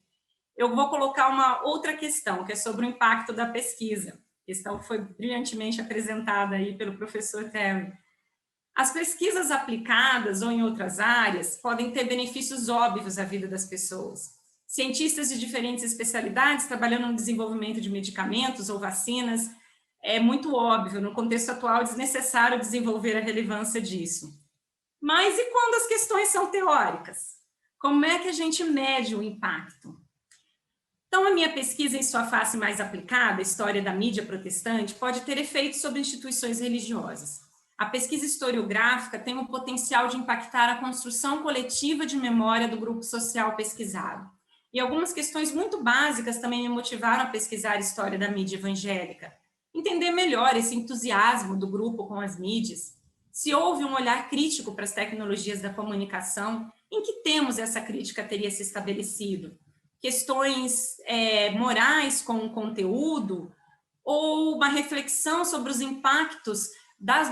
eu vou colocar uma outra questão, que é sobre o impacto da pesquisa, questão que foi brilhantemente apresentada aí pelo professor Terry. As pesquisas aplicadas ou em outras áreas podem ter benefícios óbvios à vida das pessoas. Cientistas de diferentes especialidades trabalhando no desenvolvimento de medicamentos ou vacinas, é muito óbvio, no contexto atual, desnecessário desenvolver a relevância disso. Mas e quando as questões são teóricas? Como é que a gente mede o impacto? Então, a minha pesquisa em sua face mais aplicada, a história da mídia protestante, pode ter efeitos sobre instituições religiosas. A pesquisa historiográfica tem o potencial de impactar a construção coletiva de memória do grupo social pesquisado. E algumas questões muito básicas também me motivaram a pesquisar a história da mídia evangélica. Entender melhor esse entusiasmo do grupo com as mídias. Se houve um olhar crítico para as tecnologias da comunicação, em que termos essa crítica teria se estabelecido? Questões morais com o conteúdo, ou uma reflexão sobre os impactos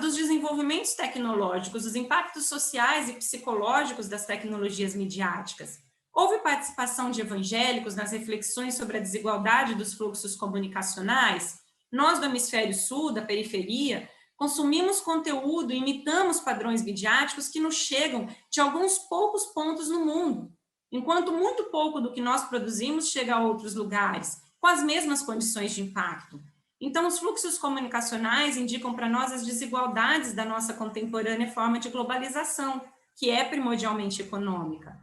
dos desenvolvimentos tecnológicos, os impactos sociais e psicológicos das tecnologias midiáticas. Houve participação de evangélicos nas reflexões sobre a desigualdade dos fluxos comunicacionais? Nós, do hemisfério sul, da periferia, consumimos conteúdo e imitamos padrões midiáticos que nos chegam de alguns poucos pontos no mundo, enquanto muito pouco do que nós produzimos chega a outros lugares, com as mesmas condições de impacto. Então, os fluxos comunicacionais indicam para nós as desigualdades da nossa contemporânea forma de globalização, que é primordialmente econômica.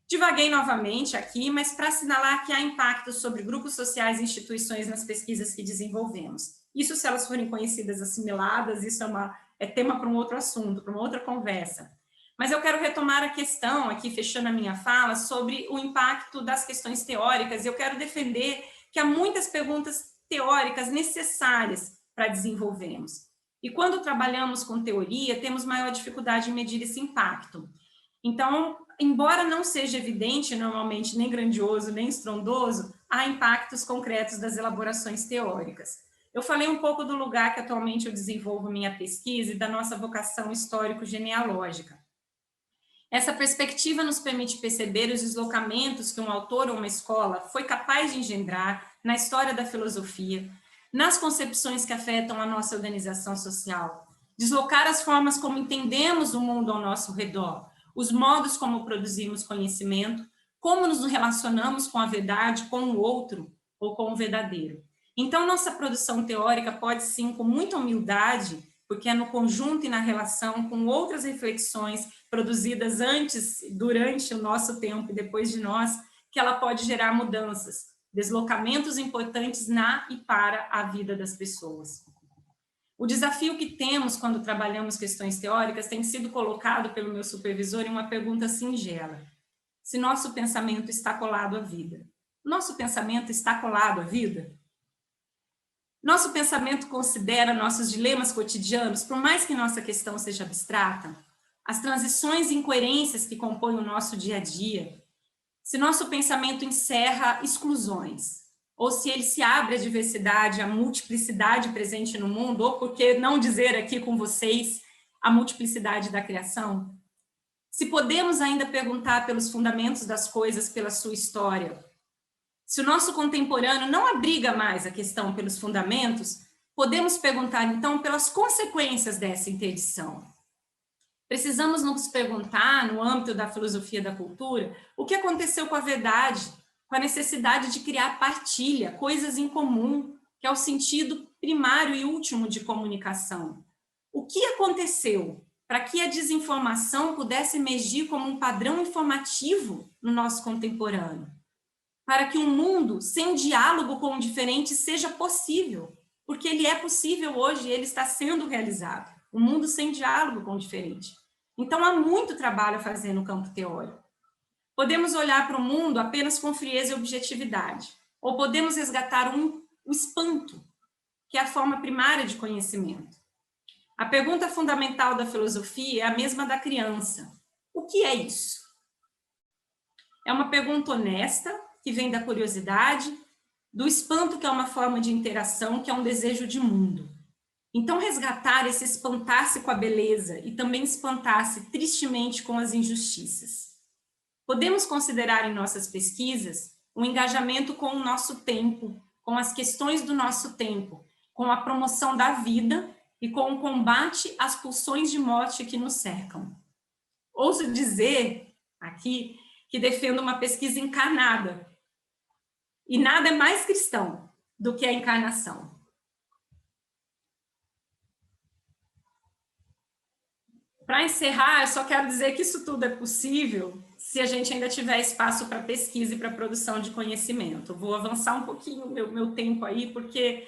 Divaguei novamente aqui, mas para assinalar que há impactos sobre grupos sociais e instituições nas pesquisas que desenvolvemos. Isso, se elas forem conhecidas, assimiladas, isso é tema para um outro assunto, para uma outra conversa. Mas eu quero retomar a questão, aqui fechando a minha fala, sobre o impacto das questões teóricas, e eu quero defender que há muitas perguntas teóricas necessárias para desenvolvermos. E quando trabalhamos com teoria, temos maior dificuldade em medir esse impacto. Então, embora não seja evidente, normalmente, nem grandioso, nem estrondoso, há impactos concretos das elaborações teóricas. Eu falei um pouco do lugar que atualmente eu desenvolvo minha pesquisa e da nossa vocação histórico-genealógica. Essa perspectiva nos permite perceber os deslocamentos que um autor ou uma escola foi capaz de engendrar na história da filosofia, nas concepções que afetam a nossa organização social, deslocar as formas como entendemos o mundo ao nosso redor, os modos como produzimos conhecimento, como nos relacionamos com a verdade, com o outro ou com o verdadeiro. Então, nossa produção teórica pode sim, com muita humildade, porque é no conjunto e na relação com outras reflexões produzidas antes, durante o nosso tempo e depois de nós, que ela pode gerar mudanças, deslocamentos importantes na e para a vida das pessoas. O desafio que temos quando trabalhamos questões teóricas tem sido colocado pelo meu supervisor em uma pergunta singela. Se nosso pensamento está colado à vida. Nosso pensamento está colado à vida? Nosso pensamento considera nossos dilemas cotidianos, por mais que nossa questão seja abstrata, as transições e incoerências que compõem o nosso dia a dia, se nosso pensamento encerra exclusões, ou se ele se abre à diversidade, à multiplicidade presente no mundo, ou por que não dizer aqui com vocês a multiplicidade da criação? Se podemos ainda perguntar pelos fundamentos das coisas pela sua história, se o nosso contemporâneo não abriga mais a questão pelos fundamentos, podemos perguntar, então, pelas consequências dessa interdição. Precisamos nos perguntar, no âmbito da filosofia da cultura, o que aconteceu com a verdade, com a necessidade de criar partilha, coisas em comum, que é o sentido primário e último de comunicação. O que aconteceu para que a desinformação pudesse emergir como um padrão informativo no nosso contemporâneo? Para que um mundo sem diálogo com o diferente seja possível, porque ele é possível hoje, ele está sendo realizado, um mundo sem diálogo com o diferente. Então, há muito trabalho a fazer no campo teórico. Podemos olhar para o mundo apenas com frieza e objetividade, ou podemos resgatar o espanto, que é a forma primária de conhecimento. A pergunta fundamental da filosofia é a mesma da criança. O que é isso? É uma pergunta honesta, que vem da curiosidade, do espanto, que é uma forma de interação, que é um desejo de mundo. Então, resgatar esse espantar-se com a beleza e também espantar-se tristemente com as injustiças. Podemos considerar em nossas pesquisas um engajamento com o nosso tempo, com as questões do nosso tempo, com a promoção da vida e com o combate às pulsões de morte que nos cercam. Ouso dizer aqui que defendo uma pesquisa encarnada, e nada é mais cristão do que a encarnação. Para encerrar, eu só quero dizer que isso tudo é possível se a gente ainda tiver espaço para pesquisa e para produção de conhecimento. Vou avançar um pouquinho o meu tempo aí, porque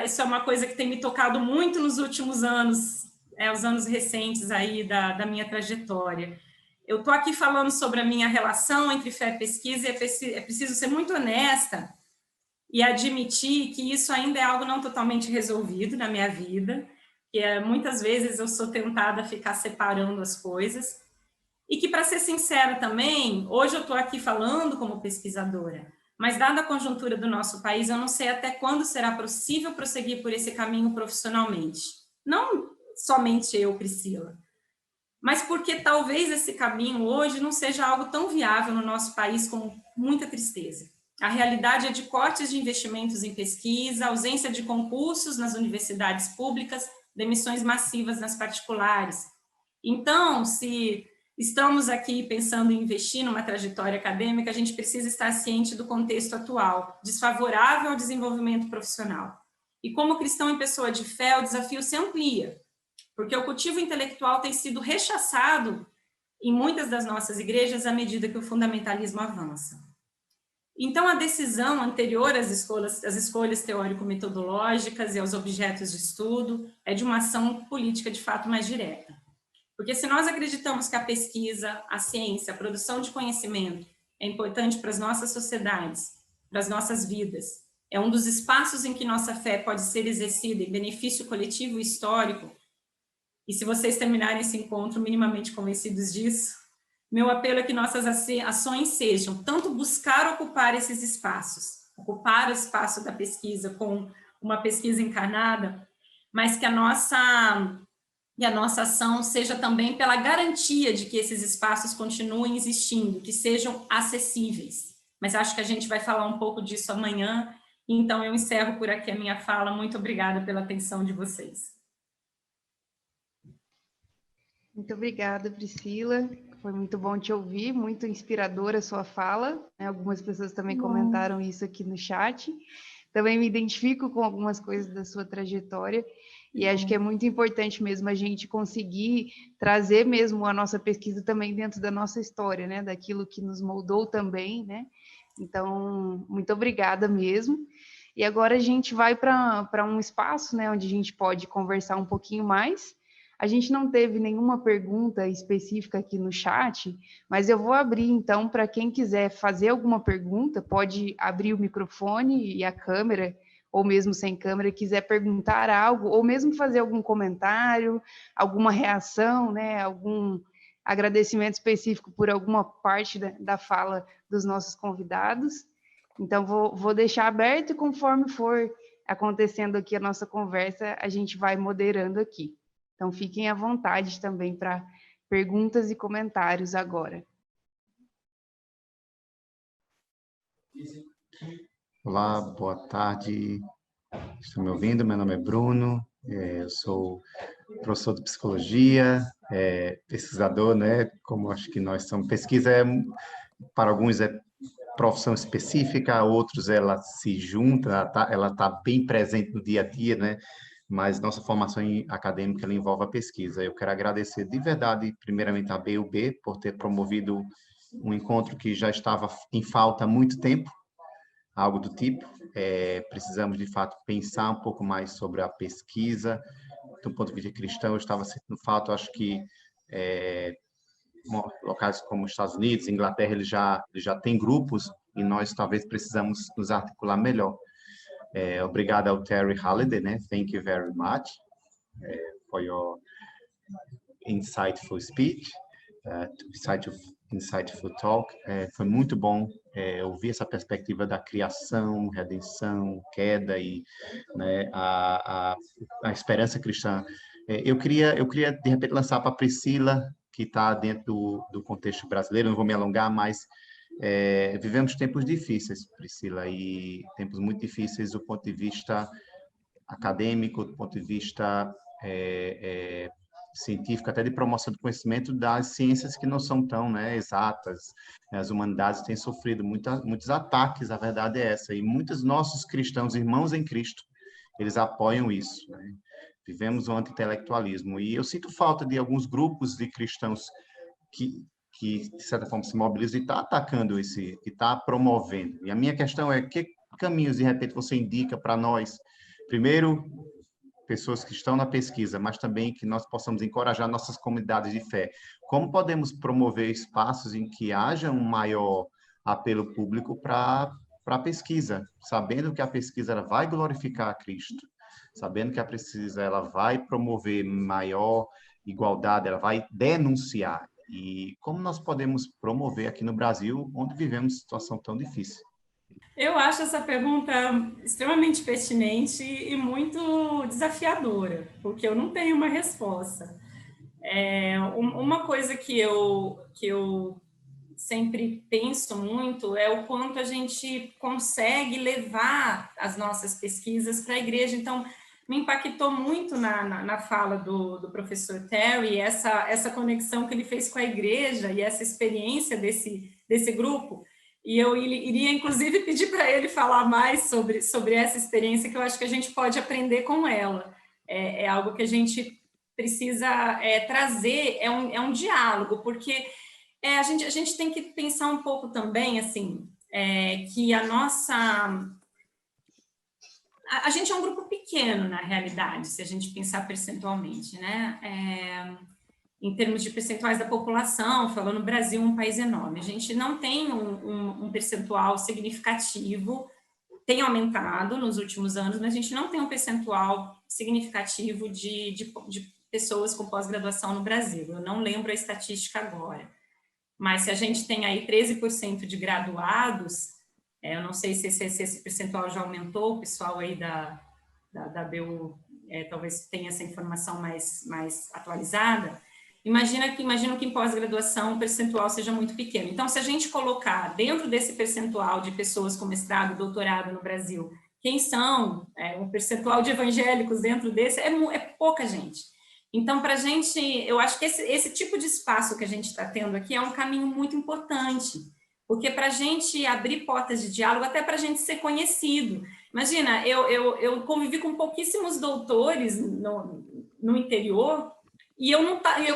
isso é uma coisa que tem me tocado muito nos últimos anos, os anos recentes aí da minha trajetória. Eu estou aqui falando sobre a minha relação entre fé e pesquisa, e é preciso ser muito honesta e admitir que isso ainda é algo não totalmente resolvido na minha vida, que muitas vezes eu sou tentada a ficar separando as coisas, e que, para ser sincera também, hoje eu estou aqui falando como pesquisadora, mas dada a conjuntura do nosso país, eu não sei até quando será possível prosseguir por esse caminho profissionalmente. Não somente eu, Priscila, mas porque talvez esse caminho hoje não seja algo tão viável no nosso país, com muita tristeza. A realidade é de cortes de investimentos em pesquisa, ausência de concursos nas universidades públicas, demissões massivas nas particulares. Então, se estamos aqui pensando em investir numa trajetória acadêmica, a gente precisa estar ciente do contexto atual, desfavorável ao desenvolvimento profissional. E como cristão e pessoa de fé, o desafio se amplia, porque o cultivo intelectual tem sido rechaçado em muitas das nossas igrejas à medida que o fundamentalismo avança. Então, a decisão anterior às escolhas teórico-metodológicas e aos objetos de estudo é de uma ação política, de fato, mais direta. Porque se nós acreditamos que a pesquisa, a ciência, a produção de conhecimento é importante para as nossas sociedades, para as nossas vidas, é um dos espaços em que nossa fé pode ser exercida em benefício coletivo e histórico, e se vocês terminarem esse encontro minimamente convencidos disso, meu apelo é que nossas ações sejam tanto buscar ocupar esses espaços, ocupar o espaço da pesquisa com uma pesquisa encarnada, mas que a nossa ação seja também pela garantia de que esses espaços continuem existindo, que sejam acessíveis. Mas acho que a gente vai falar um pouco disso amanhã, então eu encerro por aqui a minha fala. Muito obrigada pela atenção de vocês. Muito obrigada, Priscila. Foi muito bom te ouvir, muito inspiradora a sua fala, né? Algumas pessoas também comentaram isso aqui no chat. Também me identifico com algumas coisas da sua trajetória e acho que é muito importante mesmo a gente conseguir trazer mesmo a nossa pesquisa também dentro da nossa história, né? Daquilo que nos moldou também, né? Então, muito obrigada mesmo. E agora a gente vai para um espaço, né, onde a gente pode conversar um pouquinho mais. A gente não teve nenhuma pergunta específica aqui no chat, mas eu vou abrir, então, para quem quiser fazer alguma pergunta, pode abrir o microfone e a câmera, ou mesmo sem câmera, quiser perguntar algo, ou mesmo fazer algum comentário, alguma reação, né, algum agradecimento específico por alguma parte da fala dos nossos convidados. Então, vou deixar aberto e conforme for acontecendo aqui a nossa conversa, a gente vai moderando aqui. Então, fiquem à vontade também para perguntas e comentários agora. Olá, boa tarde. Estão me ouvindo? Meu nome é Bruno, eu sou professor de psicologia, pesquisador, né? Como acho que nós somos. Pesquisa, para alguns, é profissão específica, outros ela se junta, ela tá bem presente no dia a dia, né? Mas nossa formação acadêmica ela envolve a pesquisa. Eu quero agradecer de verdade, primeiramente, a BUB por ter promovido um encontro que já estava em falta há muito tempo, algo do tipo. Precisamos, de fato, pensar um pouco mais sobre a pesquisa. Do ponto de vista cristão, eu estava sentindo falta, acho que locais como os Estados Unidos, Inglaterra, eles já têm grupos e nós talvez precisamos nos articular melhor. Obrigado ao Terry Halliday, né? Thank you very much for your insightful speech, insightful talk. Foi muito bom ouvir essa perspectiva da criação, redenção, queda e, né, a esperança cristã. Eu queria, de repente, lançar para a Priscila, que está dentro do contexto brasileiro, não vou me alongar, mas vivemos tempos difíceis, Priscila, e tempos muito difíceis do ponto de vista acadêmico, do ponto de vista científico, até de promoção do conhecimento das ciências que não são tão, né, exatas. As humanidades têm sofrido muitos ataques, a verdade é essa, e muitos nossos cristãos, irmãos em Cristo, eles apoiam isso, né? Vivemos um anti-intelectualismo, e eu sinto falta de alguns grupos de cristãos que de certa forma se mobilizam e está atacando e está promovendo. E a minha questão é, que caminhos, de repente, você indica para nós? Primeiro, pessoas que estão na pesquisa, mas também que nós possamos encorajar nossas comunidades de fé. Como podemos promover espaços em que haja um maior apelo público para a pesquisa, sabendo que a pesquisa ela vai glorificar a Cristo, sabendo que a pesquisa ela vai promover maior igualdade, ela vai denunciar. E como nós podemos promover aqui no Brasil, onde vivemos situação tão difícil? Eu acho essa pergunta extremamente pertinente e muito desafiadora, porque eu não tenho uma resposta. Uma coisa que eu sempre penso muito é o quanto a gente consegue levar as nossas pesquisas para a igreja. Então, me impactou muito na fala do professor Terry, essa conexão que ele fez com a igreja e essa experiência desse grupo. E eu iria, inclusive, pedir para ele falar mais sobre essa experiência, que eu acho que a gente pode aprender com ela. É algo que a gente precisa trazer, é um diálogo, porque a gente tem que pensar um pouco também, assim, que a gente é um grupo pequeno, na realidade, se a gente pensar percentualmente, né? Em termos de percentuais da população, falando no Brasil, um país enorme. A gente não tem um percentual significativo, tem aumentado nos últimos anos, mas a gente não tem um percentual significativo de pessoas com pós-graduação no Brasil. Eu não lembro a estatística agora. Mas se a gente tem aí 13% de graduados, eu não sei se esse percentual já aumentou, o pessoal aí da BU talvez tenha essa informação mais atualizada. Imagino que em pós-graduação o percentual seja muito pequeno. Então, se a gente colocar dentro desse percentual de pessoas com mestrado, doutorado no Brasil, quem são, um percentual de evangélicos dentro desse, é pouca gente. Então, para a gente, eu acho que esse tipo de espaço que a gente está tendo aqui é um caminho muito importante, porque para a gente abrir portas de diálogo, até para a gente ser conhecido. Imagina, eu convivi com pouquíssimos doutores no interior, e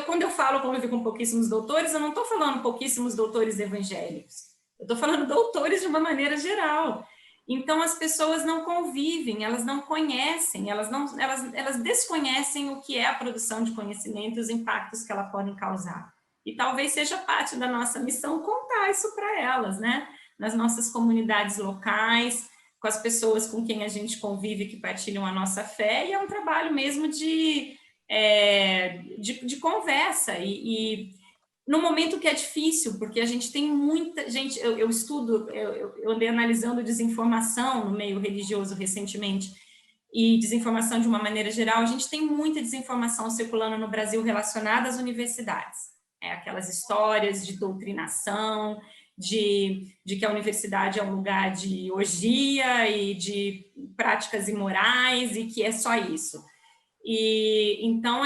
quando eu falo conviver com pouquíssimos doutores, eu não estou falando pouquíssimos doutores evangélicos, eu estou falando doutores de uma maneira geral. Então, as pessoas não convivem, elas não conhecem, elas desconhecem o que é a produção de conhecimento e os impactos que ela pode causar. E talvez seja parte da nossa missão contar isso para elas, né? Nas nossas comunidades locais, com as pessoas com quem a gente convive, que partilham a nossa fé, e é um trabalho mesmo de conversa, e no momento que é difícil, porque a gente tem muita gente, eu estudo, eu andei analisando desinformação no meio religioso recentemente, e desinformação de uma maneira geral, a gente tem muita desinformação circulando no Brasil relacionada às universidades, aquelas histórias de doutrinação, de que a universidade é um lugar de orgia e de práticas imorais, e que é só isso. E então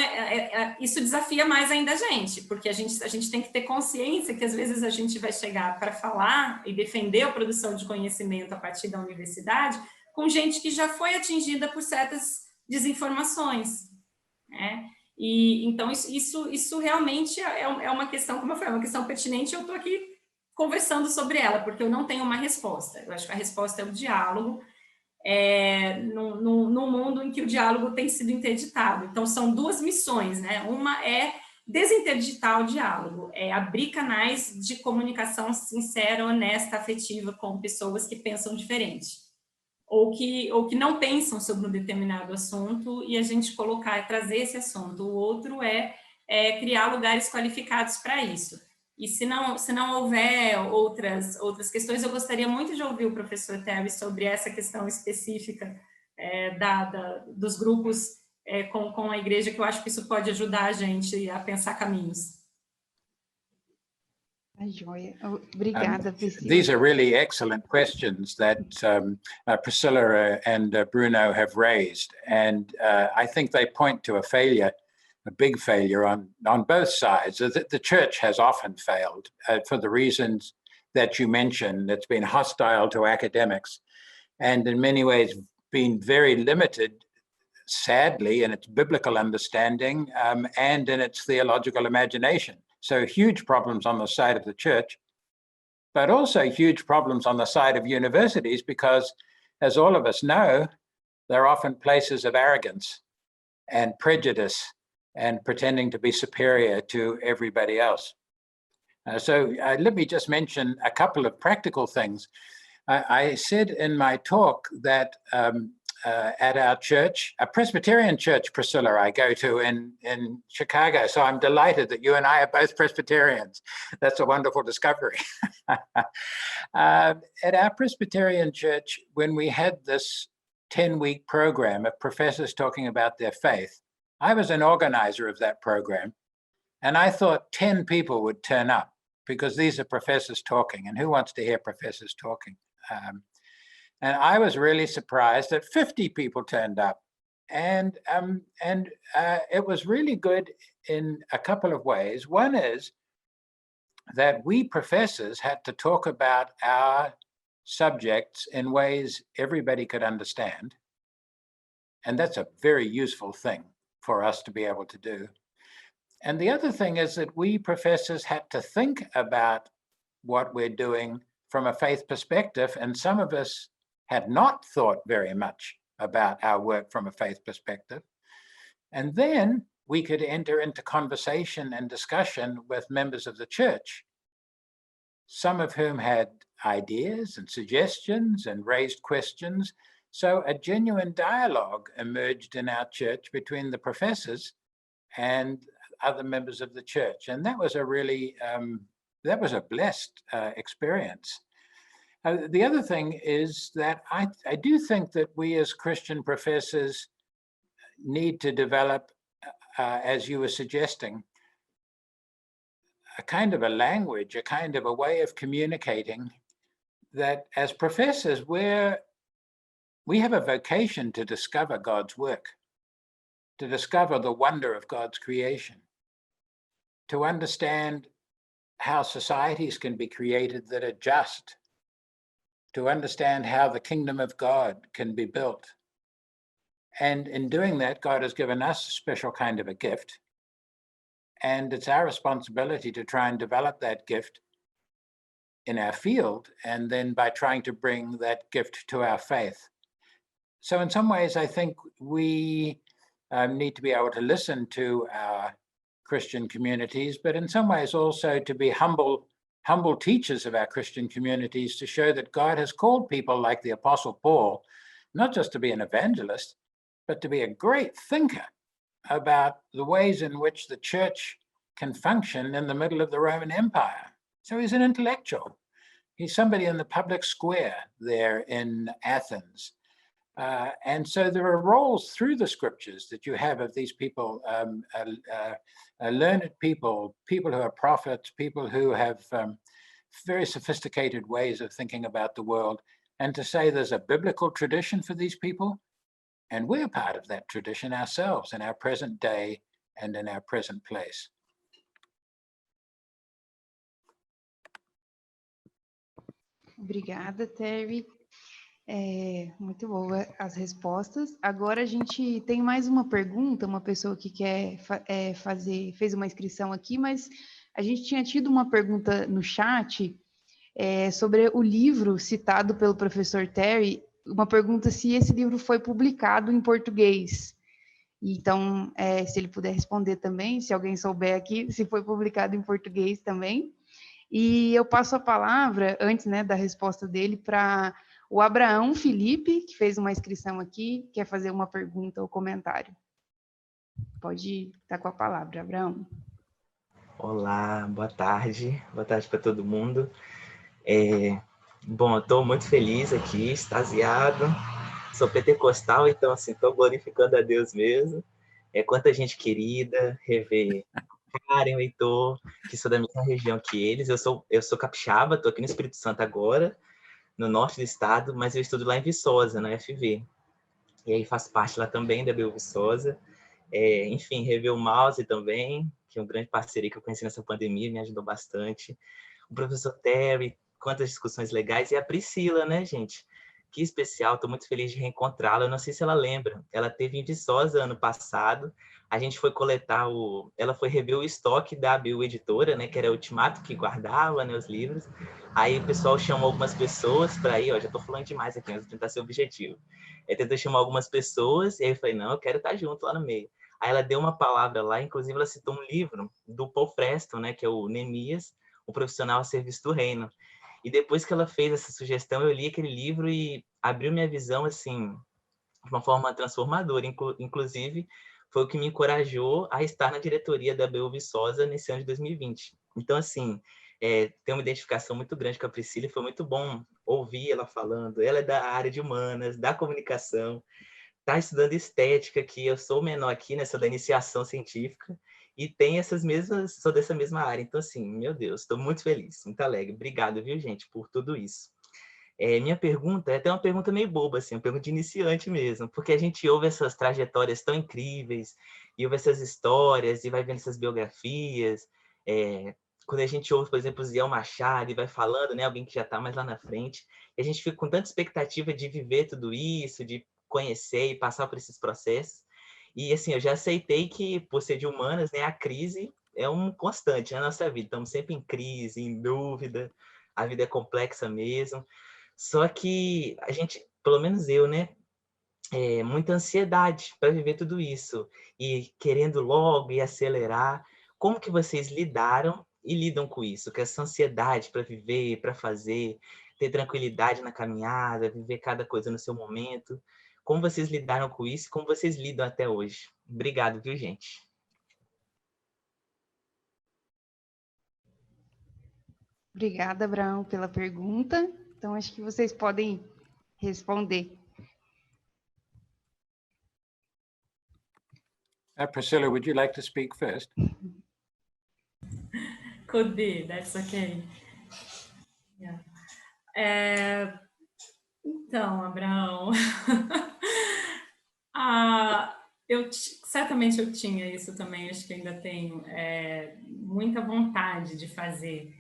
isso desafia mais ainda a gente, porque a gente tem que ter consciência que às vezes a gente vai chegar para falar e defender a produção de conhecimento a partir da universidade com gente que já foi atingida por certas desinformações, né? E então isso realmente é uma questão, como eu falei, é uma questão pertinente, e eu estou aqui conversando sobre ela, porque eu não tenho uma resposta. Eu acho que a resposta é o diálogo, no mundo em que o diálogo tem sido interditado. Então, são duas missões, né? Uma é desinterditar o diálogo, abrir canais de comunicação sincera, honesta, afetiva com pessoas que pensam diferente, ou que não pensam sobre um determinado assunto, e a gente trazer esse assunto. O outro é criar lugares qualificados para isso. E se não houver outras questões, eu gostaria muito de ouvir o professor Terry sobre essa questão específica dos grupos com a igreja, que eu acho que isso pode ajudar a gente a pensar caminhos. Joia. Obrigada, Priscila. These are really excellent questions that Priscilla and Bruno have raised, and I think they point to a big failure on both sides. The church has often failed for the reasons that you mentioned. It's been hostile to academics, and in many ways been very limited, sadly, in its biblical understanding and in its theological imagination. So huge problems on the side of the church, but also huge problems on the side of universities, because, as all of us know, they're often places of arrogance and prejudice and pretending to be superior to everybody else. So let me just mention a couple of practical things. I said in my talk that at our church, a Presbyterian church, Priscilla, I go to in Chicago, so I'm delighted that you and I are both Presbyterians. That's a wonderful discovery. At our Presbyterian church, when we had this 10-week program of professors talking about their faith, I was an organizer of that program, and I thought 10 people would turn up, because these are professors talking, and who wants to hear professors talking? And I was really surprised that 50 people turned up, and it was really good in a couple of ways. One is that we professors had to talk about our subjects in ways everybody could understand. And that's a very useful thing for us to be able to do. And the other thing is that we professors had to think about what we're doing from a faith perspective, and some of us had not thought very much about our work from a faith perspective. And then we could enter into conversation and discussion with members of the church, some of whom had ideas and suggestions and raised questions. So a genuine dialogue emerged in our church between the professors and other members of the church. And that was a really, that was a blessed experience. The other thing is that I do think that we as Christian professors need to develop, as you were suggesting, a kind of a language, a kind of a way of communicating that as professors, we have a vocation to discover God's work, to discover the wonder of God's creation, to understand how societies can be created that are just, to understand how the kingdom of God can be built. And in doing that, God has given us a special kind of a gift. And it's our responsibility to try and develop that gift in our field, and then by trying to bring that gift to our faith. So in some ways, I think we need to be able to listen to our Christian communities, but in some ways also to be humble teachers of our Christian communities, to show that God has called people like the Apostle Paul, not just to be an evangelist, but to be a great thinker about the ways in which the church can function in the middle of the Roman Empire. So he's an intellectual. He's somebody in the public square there in Athens. And so there are roles through the scriptures that you have of these people, learned people who are prophets, people who have very sophisticated ways of thinking about the world. And to say there's a biblical tradition for these people, and we're part of that tradition ourselves in our present day and in our present place. Obrigada, Terry. Muito boa as respostas. Agora a gente tem mais uma pergunta, uma pessoa que quer fez uma inscrição aqui, mas a gente tinha tido uma pergunta no chat sobre o livro citado pelo professor Terry, uma pergunta se esse livro foi publicado em português. Então, se ele puder responder também, se alguém souber aqui, se foi publicado em português também. E eu passo a palavra, antes da resposta dele, para o Abraão Felipe, que fez uma inscrição aqui, quer fazer uma pergunta ou comentário. Pode estar com a palavra, Abraão. Olá, boa tarde para todo mundo. Bom, eu estou muito feliz aqui, extasiado, sou pentecostal, então assim, estou glorificando a Deus mesmo. Quanta gente querida, rever Karen, Heitor, que sou da mesma região que eles. Eu sou capixaba, estou aqui no Espírito Santo agora, no norte do estado, mas eu estudo lá em Viçosa, na UFV. E aí faço parte lá também da BU Viçosa. Enfim, rever o Mouse também, que é um grande parceiro que eu conheci nessa pandemia, me ajudou bastante. O professor Terry, quantas discussões legais. E a Priscila, né, gente? Que especial, estou muito feliz de reencontrá-la. Eu não sei se ela lembra, ela teve em Viçosa ano passado. A gente foi coletar ela foi rever o estoque da BU Editora, né, que era o Ultimato, que guardava, né, os livros. Aí o pessoal chamou algumas pessoas para ir, já estou falando demais aqui, mas vou tentar ser objetivo. Tentou chamar algumas pessoas, e aí eu falei, não, eu quero estar junto lá no meio. Aí ela deu uma palavra lá, inclusive ela citou um livro do Paul Preston, né, que é o Neemias, o profissional a serviço do reino. E depois que ela fez essa sugestão, eu li aquele livro e abriu minha visão, assim, de uma forma transformadora. Inclusive, foi o que me encorajou a estar na diretoria da BU Viçosa nesse ano de 2020. Então, assim, tem uma identificação muito grande com a Priscila e foi muito bom ouvir ela falando. Ela é da área de humanas, da comunicação, está estudando estética, que eu sou menor aqui, né, sou da iniciação científica, e tem sou dessa mesma área. Então, assim, meu Deus, estou muito feliz, muito alegre. Obrigado, viu, gente, por tudo isso. Minha pergunta é até uma pergunta meio boba, assim, uma pergunta de iniciante mesmo, porque a gente ouve essas trajetórias tão incríveis, e ouve essas histórias, e vai vendo essas biografias, quando a gente ouve, por exemplo, o Ziel Machado e vai falando, né, alguém que já está mais lá na frente, e a gente fica com tanta expectativa de viver tudo isso, de conhecer e passar por esses processos. E, assim, eu já aceitei que, por ser de humanas, né, a crise é um constante na nossa vida. Estamos sempre em crise, em dúvida, a vida é complexa mesmo. Só que a gente, pelo menos eu, né, muita ansiedade para viver tudo isso e querendo logo e acelerar. Como que vocês lidaram e lidam com isso? Com essa ansiedade para viver, para fazer, ter tranquilidade na caminhada, viver cada coisa no seu momento. Como vocês lidaram com isso e como vocês lidam até hoje? Obrigado, viu, gente? Obrigada, Abraão, pela pergunta. Então, acho que vocês podem responder. Priscilla, would you like to speak first? Could be, that's okay. Yeah. Então, Abraão, certamente eu tinha isso também, acho que ainda tenho, muita vontade de fazer.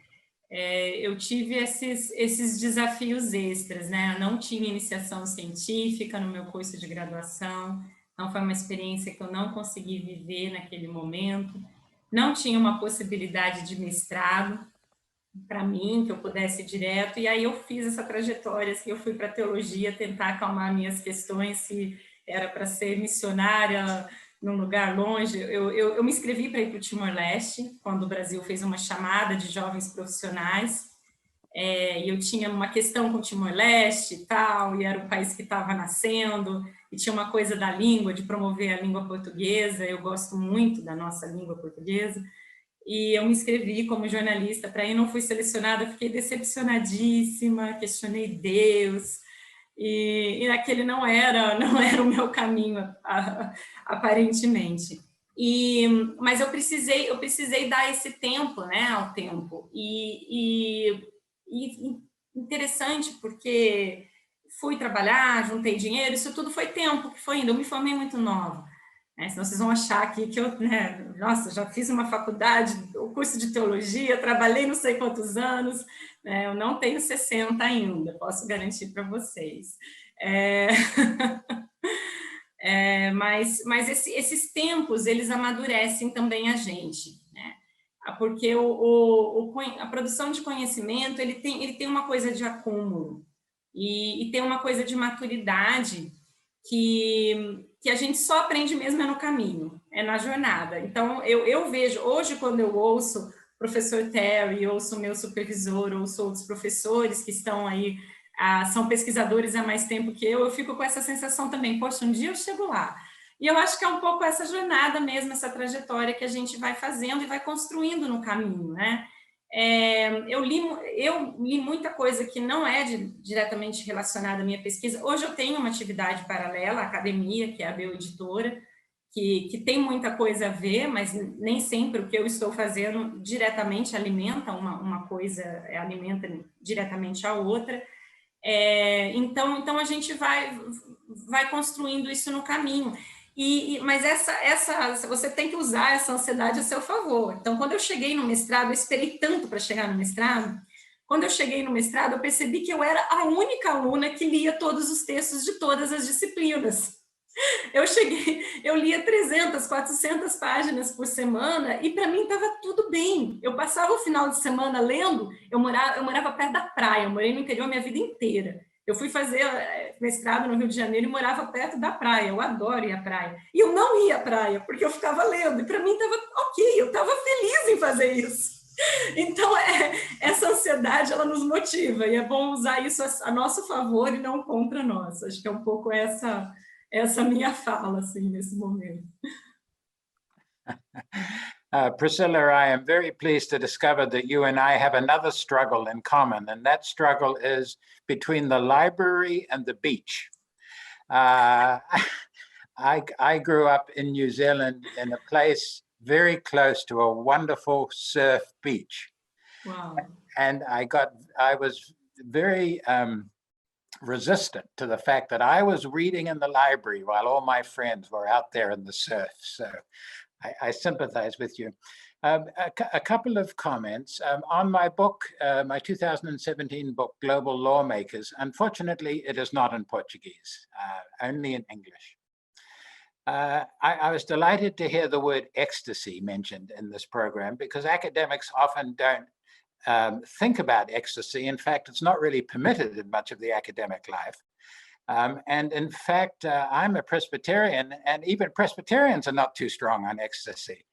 Eu tive esses desafios extras, né? Eu não tinha iniciação científica no meu curso de graduação, não foi uma experiência que eu não consegui viver naquele momento, não tinha uma possibilidade de mestrado para mim, que eu pudesse ir direto, e aí eu fiz essa trajetória, assim, eu fui para a teologia tentar acalmar minhas questões, se era para ser missionária num lugar longe. Eu me inscrevi para ir para o Timor-Leste, quando o Brasil fez uma chamada de jovens profissionais, e eu tinha uma questão com o Timor-Leste e tal, e era um país que estava nascendo, e tinha uma coisa da língua, de promover a língua portuguesa, eu gosto muito da nossa língua portuguesa, e eu me inscrevi como jornalista para ir, não fui selecionada, fiquei decepcionadíssima, questionei Deus, e aquele não era o meu caminho, aparentemente. Mas eu precisei dar esse tempo, né, ao tempo, e interessante porque fui trabalhar, juntei dinheiro, isso tudo foi tempo que foi indo, eu me formei muito nova. Senão vocês vão achar aqui que eu, né, nossa, já fiz uma faculdade, o curso de teologia, trabalhei não sei quantos anos, né, eu não tenho 60 ainda, posso garantir para vocês. Mas esses tempos, eles amadurecem também a gente, né? Porque a produção de conhecimento, ele tem uma coisa de acúmulo, e tem uma coisa de maturidade que a gente só aprende mesmo no caminho, na jornada. Então, eu vejo, hoje, quando eu ouço o professor Terry, ouço o meu supervisor, ouço outros professores que estão aí, são pesquisadores há mais tempo que eu fico com essa sensação também, poxa, um dia eu chego lá. E eu acho que é um pouco essa jornada mesmo, essa trajetória que a gente vai fazendo e vai construindo no caminho, né? Eu li muita coisa que não é diretamente relacionada à minha pesquisa. Hoje eu tenho uma atividade paralela, a academia, que é a Bioeditora, que tem muita coisa a ver, mas nem sempre o que eu estou fazendo diretamente alimenta uma coisa, alimenta diretamente a outra. Então a gente vai construindo isso no caminho. Mas você tem que usar essa ansiedade a seu favor. Então, quando eu cheguei no mestrado, eu esperei tanto para chegar no mestrado. Quando eu cheguei no mestrado, eu percebi que eu era a única aluna que lia todos os textos de todas as disciplinas. Eu lia 300, 400 páginas por semana e para mim estava tudo bem. Eu passava o final de semana lendo, eu morava perto da praia, eu morei no interior minha vida inteira. Eu fui fazer mestrado no Rio de Janeiro e morava perto da praia, eu adoro ir à praia. E eu não ia à praia, porque eu ficava lendo, e para mim estava ok, eu estava feliz em fazer isso. Então, essa ansiedade, ela nos motiva, e é bom usar isso a nosso favor e não contra nós. Acho que é um pouco essa minha fala, assim, nesse momento. Priscilla, I am very pleased to discover that you and I have another struggle in common, and that struggle is between the library and the beach. I grew up in New Zealand in a place very close to a wonderful surf beach. Wow. And I was very resistant to the fact that I was reading in the library while all my friends were out there in the surf. So I sympathize with you. A couple of comments on my book, my 2017 book, Global Lawmakers. Unfortunately, it is not in Portuguese, only in English. I was delighted to hear the word ecstasy mentioned in this program, because academics often don't think about ecstasy. In fact, it's not really permitted in much of the academic life. And in fact, I'm a Presbyterian, and even Presbyterians are not too strong on ecstasy.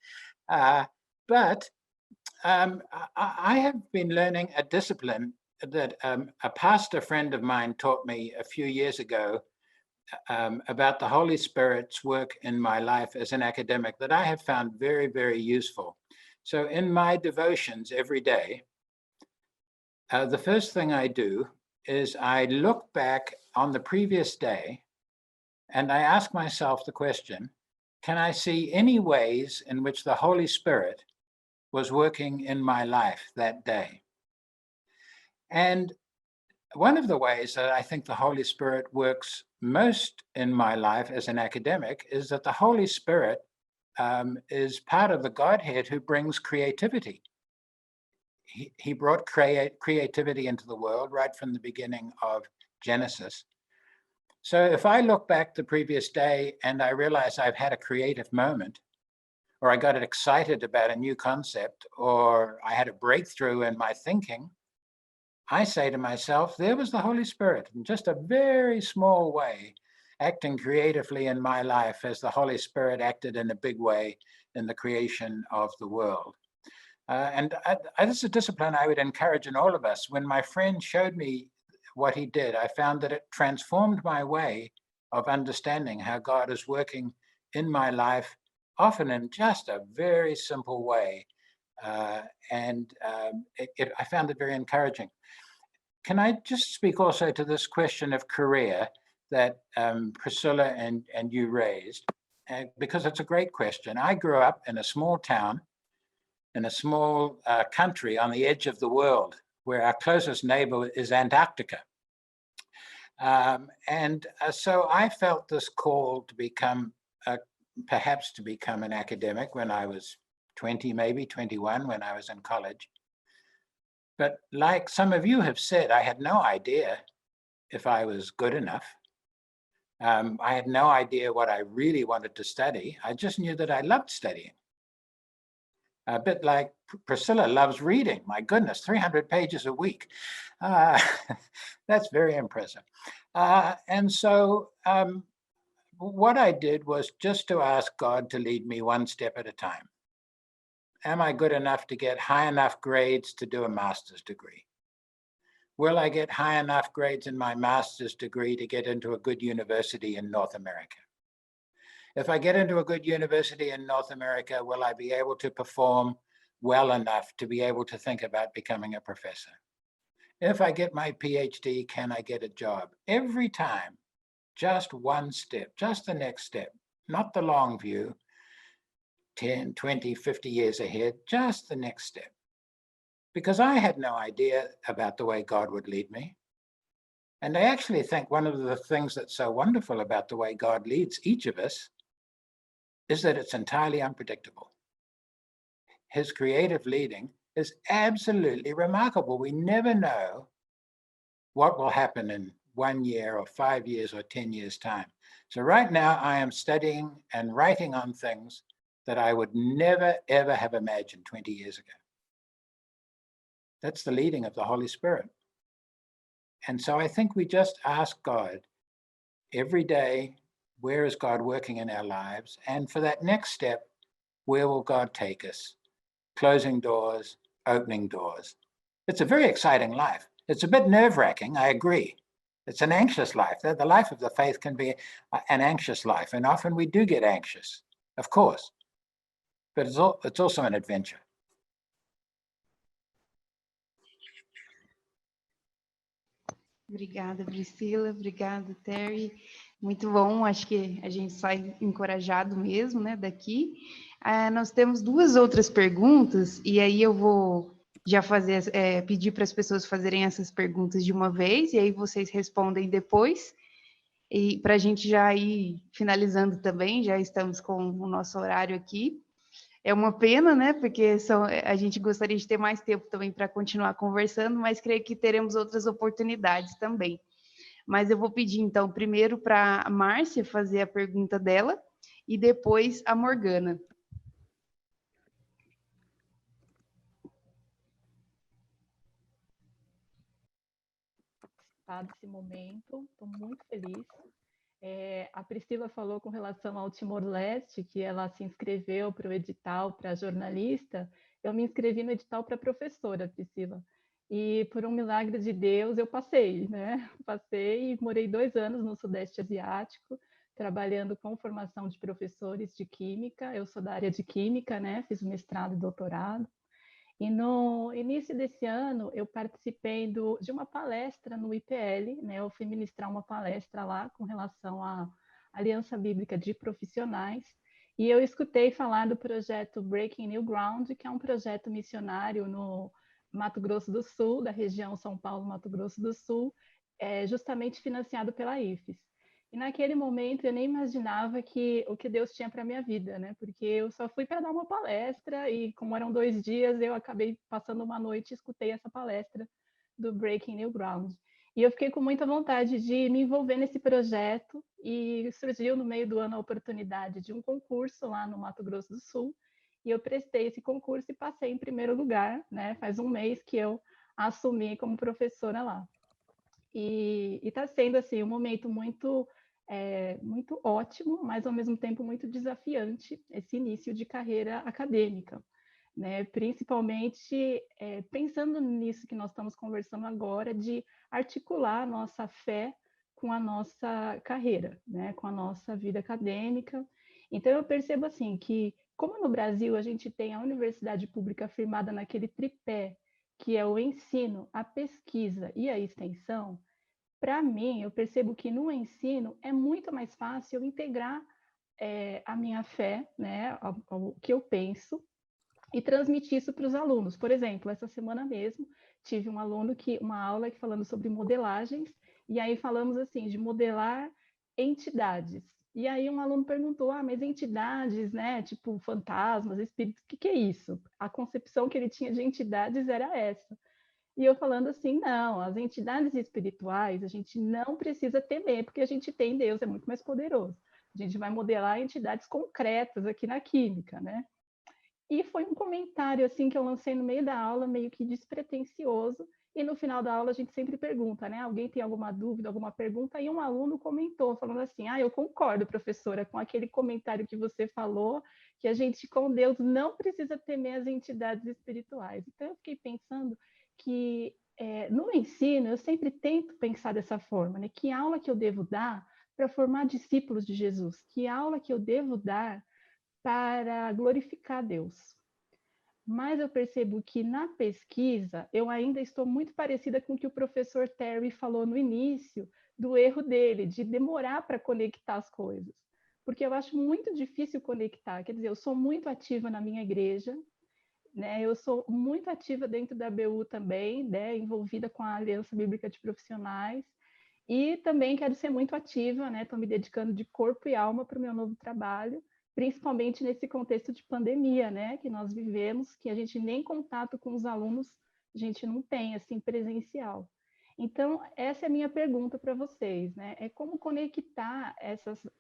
But I have been learning a discipline that a pastor friend of mine taught me a few years ago about the Holy Spirit's work in my life as an academic that I have found very, very useful. So in my devotions every day, the first thing I do is I look back on the previous day and I ask myself the question, can I see any ways in which the Holy Spirit was working in my life that day? And one of the ways that I think the Holy Spirit works most in my life as an academic is that the Holy Spirit is part of the Godhead who brings creativity. He brought creativity into the world right from the beginning of Genesis. So if I look back the previous day and I realize I've had a creative moment, or I got excited about a new concept, or I had a breakthrough in my thinking, I say to myself, there was the Holy Spirit in just a very small way, acting creatively in my life as the Holy Spirit acted in a big way in the creation of the world. And this is a discipline I would encourage in all of us. When my friend showed me what he did, I found that it transformed my way of understanding how God is working in my life, often in just a very simple way. I found it very encouraging. Can I just speak also to this question of career that Priscilla and you raised? Because it's a great question. I grew up in a small town, in a small country on the edge of the world, where our closest neighbor is Antarctica. So I felt this call to become, perhaps to become an academic when I was 20, maybe 21, when I was in college. But like some of you have said, I had no idea if I was good enough. I had no idea what I really wanted to study. I just knew that I loved studying. A bit like Priscilla loves reading. My goodness, 300 pages a week. That's very impressive. And so what I did was just to ask God to lead me one step at a time. Am I good enough to get high enough grades to do a master's degree? Will I get high enough grades in my master's degree to get into a good university in North America? If I get into a good university in North America, will I be able to perform well enough to be able to think about becoming a professor? If I get my PhD, can I get a job? Every time, just one step, just the next step, not the long view, 10, 20, 50 years ahead, just the next step. Because I had no idea about the way God would lead me. And I actually think one of the things that's so wonderful about the way God leads each of us is that it's entirely unpredictable. His creative leading is absolutely remarkable. We never know what will happen in 1 year or 5 years or 10 years' time. So right now I am studying and writing on things that I would never, ever have imagined 20 years ago. That's the leading of the Holy Spirit. And so I think we just ask God every day, where is God working in our lives? And for that next step, where will God take us? Closing doors, opening doors. It's a very exciting life. It's a bit nerve-wracking, I agree. It's an anxious life. The life of the faith can be an anxious life, and often we do get anxious, of course. But it's also an adventure. Obrigada, Priscila. Obrigada, Terry. Muito bom, acho que a gente sai encorajado mesmo, né, daqui. Nós temos 2 outras perguntas, e aí eu vou já pedir para as pessoas fazerem essas perguntas de uma vez, e aí vocês respondem depois. E para a gente já ir finalizando também, já estamos com o nosso horário aqui. É uma pena, né? Porque a gente gostaria de ter mais tempo também para continuar conversando, mas creio que teremos outras oportunidades também. Mas eu vou pedir, então, primeiro para a Márcia fazer a pergunta dela e depois a Morgana. Desse momento, estou muito feliz. A Priscila falou com relação ao Timor-Leste, que ela se inscreveu para o edital para jornalista. Eu me inscrevi no edital para professora, Priscila. E por um milagre de Deus eu passei, né? Passei e morei 2 anos no Sudeste Asiático, trabalhando com formação de professores de Química. Eu sou da área de Química, né? Fiz mestrado e doutorado. E no início desse ano, eu participei de uma palestra no IPL, né? Eu fui ministrar uma palestra lá com relação à Aliança Bíblica de Profissionais, e eu escutei falar do projeto Breaking New Ground, que é um projeto missionário no Mato Grosso do Sul, da região São Paulo-Mato Grosso do Sul, justamente financiado pela IFES. E naquele momento eu nem imaginava o que Deus tinha para a minha vida, né? Porque eu só fui para dar uma palestra e, como eram 2 dias, eu acabei passando uma noite e escutei essa palestra do Breaking New Ground. E eu fiquei com muita vontade de me envolver nesse projeto e surgiu no meio do ano a oportunidade de um concurso lá no Mato Grosso do Sul. E eu prestei esse concurso e passei em primeiro lugar, né? Faz um mês que eu assumi como professora lá. E está sendo assim um momento muito ótimo, mas ao mesmo tempo muito desafiante esse início de carreira acadêmica, né? Principalmente pensando nisso que nós estamos conversando agora, de articular a nossa fé com a nossa carreira, né? Com a nossa vida acadêmica. Então eu percebo assim que, como no Brasil a gente tem a universidade pública firmada naquele tripé, que é o ensino, a pesquisa e a extensão, para mim, eu percebo que no ensino é muito mais fácil eu integrar a minha fé, né, ao que eu penso, e transmitir isso para os alunos. Por exemplo, essa semana mesmo, tive uma aula falando sobre modelagens, e aí falamos assim, de modelar entidades. E aí um aluno perguntou, mas entidades, né, tipo fantasmas, espíritos, o que é isso? A concepção que ele tinha de entidades era essa. E eu falando assim, não, as entidades espirituais a gente não precisa temer, porque a gente tem Deus, é muito mais poderoso. A gente vai modelar entidades concretas aqui na química, né? E foi um comentário assim que eu lancei no meio da aula, meio que despretensioso, e no final da aula a gente sempre pergunta, né? Alguém tem alguma dúvida, alguma pergunta? E um aluno comentou, falando assim, eu concordo, professora, com aquele comentário que você falou, que a gente, com Deus, não precisa temer as entidades espirituais. Então eu fiquei pensando que no ensino eu sempre tento pensar dessa forma, né? Que aula que eu devo dar para formar discípulos de Jesus? Que aula que eu devo dar para glorificar Deus? Mas eu percebo que na pesquisa eu ainda estou muito parecida com o que o professor Terry falou no início, do erro dele, de demorar para conectar as coisas. Porque eu acho muito difícil conectar. Quer dizer, eu sou muito ativa na minha igreja, né? Eu sou muito ativa dentro da ABU também, né? Envolvida com a Aliança Bíblica de Profissionais, e também quero ser muito ativa, né? Estou me dedicando de corpo e alma para o meu novo trabalho, principalmente nesse contexto de pandemia, né? Que nós vivemos, que a gente nem contato com os alunos a gente não tem assim presencial. Então, essa é a minha pergunta para vocês, né? É como conectar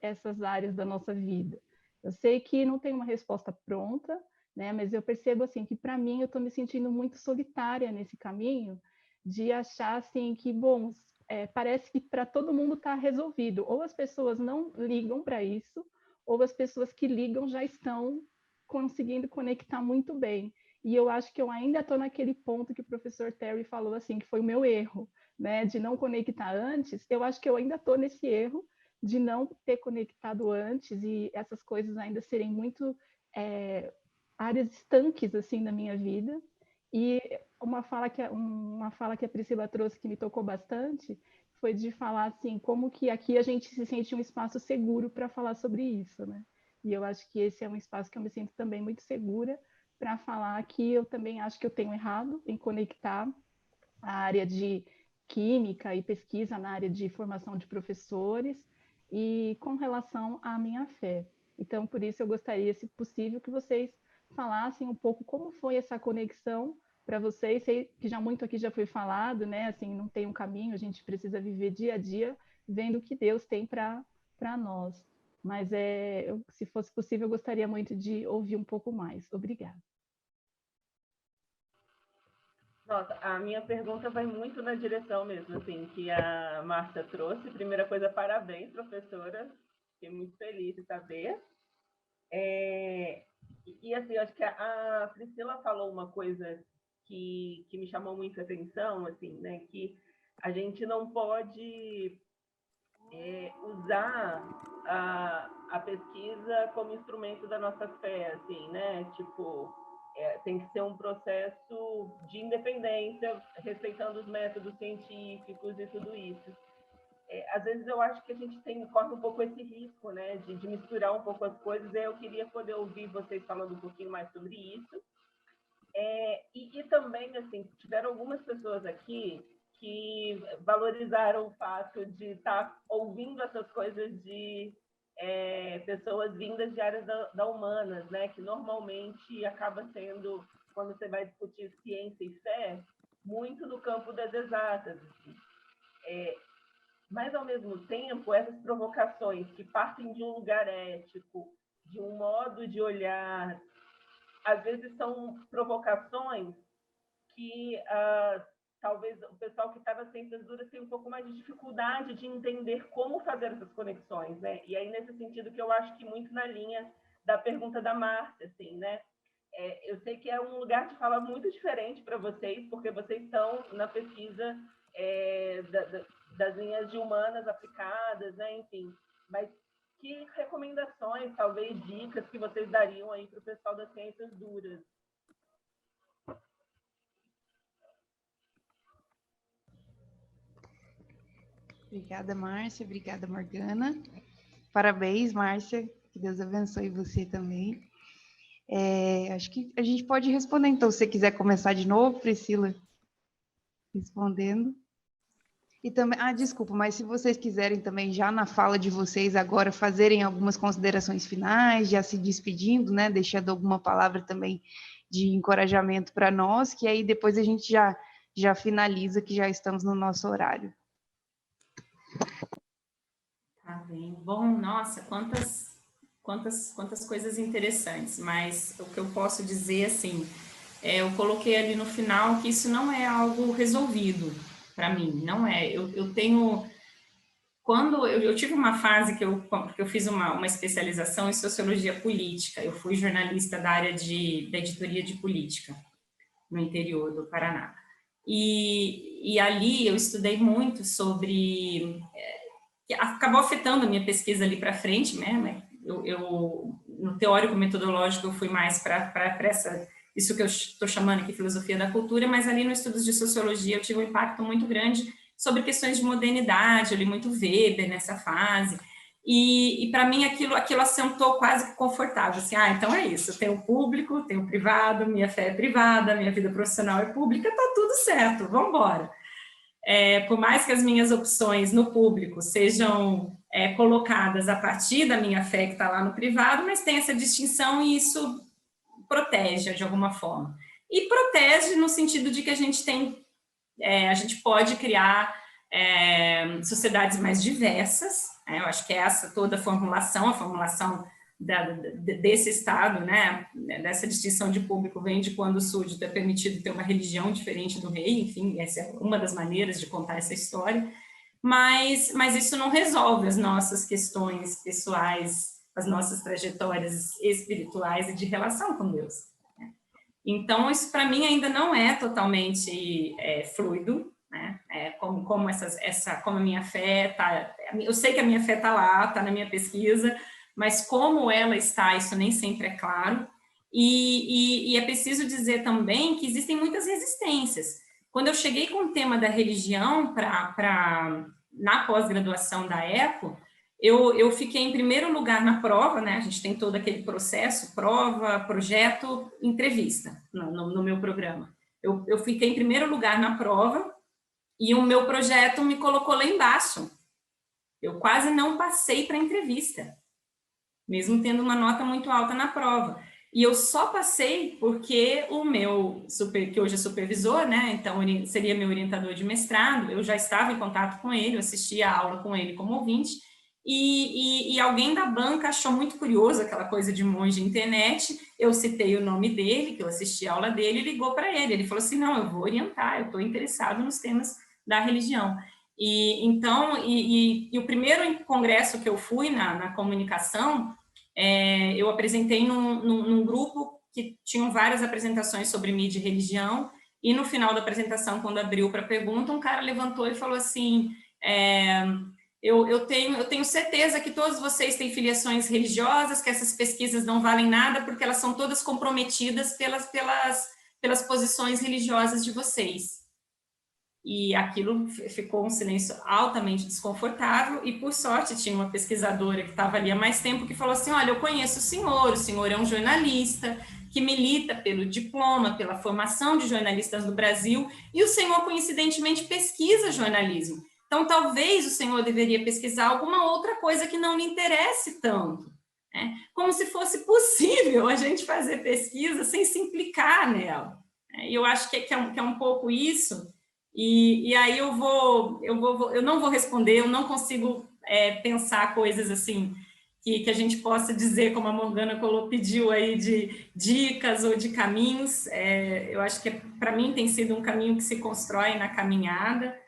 essas áreas da nossa vida. Eu sei que não tem uma resposta pronta, né? Mas eu percebo assim que para mim eu estou me sentindo muito solitária nesse caminho de achar assim que, bom, parece que para todo mundo está resolvido. Ou as pessoas não ligam para isso, ou as pessoas que ligam já estão conseguindo conectar muito bem. E eu acho que eu ainda estou naquele ponto que o professor Terry falou assim, que foi o meu erro, né, de não conectar antes. Eu acho que eu ainda estou nesse erro de não ter conectado antes e essas coisas ainda serem muito áreas estanques assim na minha vida. E uma fala que a Priscila trouxe que me tocou bastante foi de falar assim, como que aqui a gente se sente um espaço seguro para falar sobre isso, né? E eu acho que esse é um espaço que eu me sinto também muito segura para falar que eu também acho que eu tenho errado em conectar a área de química e pesquisa na área de formação de professores e com relação à minha fé. Então, por isso eu gostaria, se possível, que vocês falassem um pouco como foi essa conexão para vocês. Sei que já muito aqui já foi falado, né? Assim, não tem um caminho, a gente precisa viver dia a dia vendo o que Deus tem para nós. Mas se fosse possível, eu gostaria muito de ouvir um pouco mais. Obrigada. Nossa, a minha pergunta vai muito na direção mesmo, assim, que a Márcia trouxe. Primeira coisa, parabéns, professora. Fiquei muito feliz de saber. E assim, acho que a Priscila falou uma coisa que me chamou muita atenção, assim, né? Que a gente não pode usar a pesquisa como instrumento da nossa fé, assim, né? Tipo, tem que ser um processo de independência, respeitando os métodos científicos e tudo isso. Às vezes eu acho que a gente corre um pouco esse risco, né, de misturar um pouco as coisas. Eu queria poder ouvir vocês falando um pouquinho mais sobre isso. E também, assim, tiveram algumas pessoas aqui que valorizaram o fato de estar ouvindo essas coisas de pessoas vindas de áreas da humanas, né, que normalmente acaba sendo, quando você vai discutir ciência e fé, muito no campo das exatas. Assim. Mas, ao mesmo tempo, essas provocações que partem de um lugar ético, de um modo de olhar, às vezes são provocações que talvez o pessoal que está nas ciências duras tenha um pouco mais de dificuldade de entender como fazer essas conexões, né? E aí, nesse sentido, que eu acho que muito na linha da pergunta da Márcia, assim, né? Eu sei que é um lugar de fala muito diferente para vocês, porque vocês estão na pesquisa das linhas de humanas aplicadas, né? Enfim, mas que recomendações, talvez dicas que vocês dariam aí para o pessoal das ciências duras? Obrigada, Márcia. Obrigada, Morgana. Parabéns, Márcia. Que Deus abençoe você também. Acho que a gente pode responder, então, se você quiser começar de novo, Priscila, respondendo. E também, desculpa, mas se vocês quiserem também, já na fala de vocês agora, fazerem algumas considerações finais, já se despedindo, né, deixando alguma palavra também de encorajamento para nós, que aí depois a gente já finaliza, que já estamos no nosso horário. Tá bem. Bom, nossa, quantas coisas interessantes, mas o que eu posso dizer, assim, eu coloquei ali no final que isso não é algo resolvido para mim, não é. Eu tenho... Quando eu tive uma fase que eu fiz uma especialização em sociologia política, eu fui jornalista da área da editoria de política, no interior do Paraná. E ali eu estudei muito sobre... que acabou afetando a minha pesquisa ali para frente, né? No teórico metodológico eu fui mais para isso que eu estou chamando aqui filosofia da cultura, mas ali nos estudos de sociologia eu tive um impacto muito grande sobre questões de modernidade, eu li muito Weber nessa fase, e para mim aquilo assentou quase que confortável, assim, então é isso, eu tenho público, tenho privado, minha fé é privada, minha vida profissional é pública, tá tudo certo, vamos embora. Por mais que as minhas opções no público sejam colocadas a partir da minha fé que está lá no privado, mas tem essa distinção e isso protege de alguma forma. E protege no sentido de que a gente pode criar sociedades mais diversas, eu acho que essa toda a formulação desse Estado, né, dessa distinção de público vem de quando o súdito é permitido ter uma religião diferente do rei, enfim, essa é uma das maneiras de contar essa história, mas isso não resolve as nossas questões pessoais, as nossas trajetórias espirituais e de relação com Deus. Né? Então, isso para mim ainda não é totalmente fluido, né? Como a minha fé está... Eu sei que a minha fé está lá, está na minha pesquisa, mas como ela está, isso nem sempre é claro, e é preciso dizer também que existem muitas resistências. Quando eu cheguei com o tema da religião na pós-graduação da ECO, eu fiquei em primeiro lugar na prova, né? A gente tem todo aquele processo, prova, projeto, entrevista no meu programa. Eu fiquei em primeiro lugar na prova e o meu projeto me colocou lá embaixo. Eu quase não passei para a entrevista, mesmo tendo uma nota muito alta na prova. E eu só passei porque o meu, que hoje é supervisor, né, então seria meu orientador de mestrado, eu já estava em contato com ele, eu assistia a aula com ele como ouvinte, e alguém da banca achou muito curioso aquela coisa de monge internet, eu citei o nome dele, que eu assisti a aula dele, e ligou para ele falou assim, não, eu vou orientar, eu estou interessado nos temas da religião. E então, o primeiro congresso que eu fui na comunicação, eu apresentei num grupo que tinham várias apresentações sobre mídia e religião, e no final da apresentação, quando abriu para pergunta, um cara levantou e falou assim, eu tenho certeza que todos vocês têm filiações religiosas, que essas pesquisas não valem nada, porque elas são todas comprometidas pelas posições religiosas de vocês. E aquilo ficou um silêncio altamente desconfortável, e por sorte tinha uma pesquisadora que estava ali há mais tempo que falou assim, olha, eu conheço o senhor é um jornalista que milita pelo diploma, pela formação de jornalistas no Brasil, e o senhor, coincidentemente, pesquisa jornalismo. Então, talvez o senhor deveria pesquisar alguma outra coisa que não lhe interesse tanto, né? Como se fosse possível a gente fazer pesquisa sem se implicar nela. E eu acho que é um pouco isso. E aí eu não vou responder, eu não consigo pensar coisas assim que a gente possa dizer, como a Morgana pediu aí, de dicas ou de caminhos. Eu acho que para mim tem sido um caminho que se constrói na caminhada,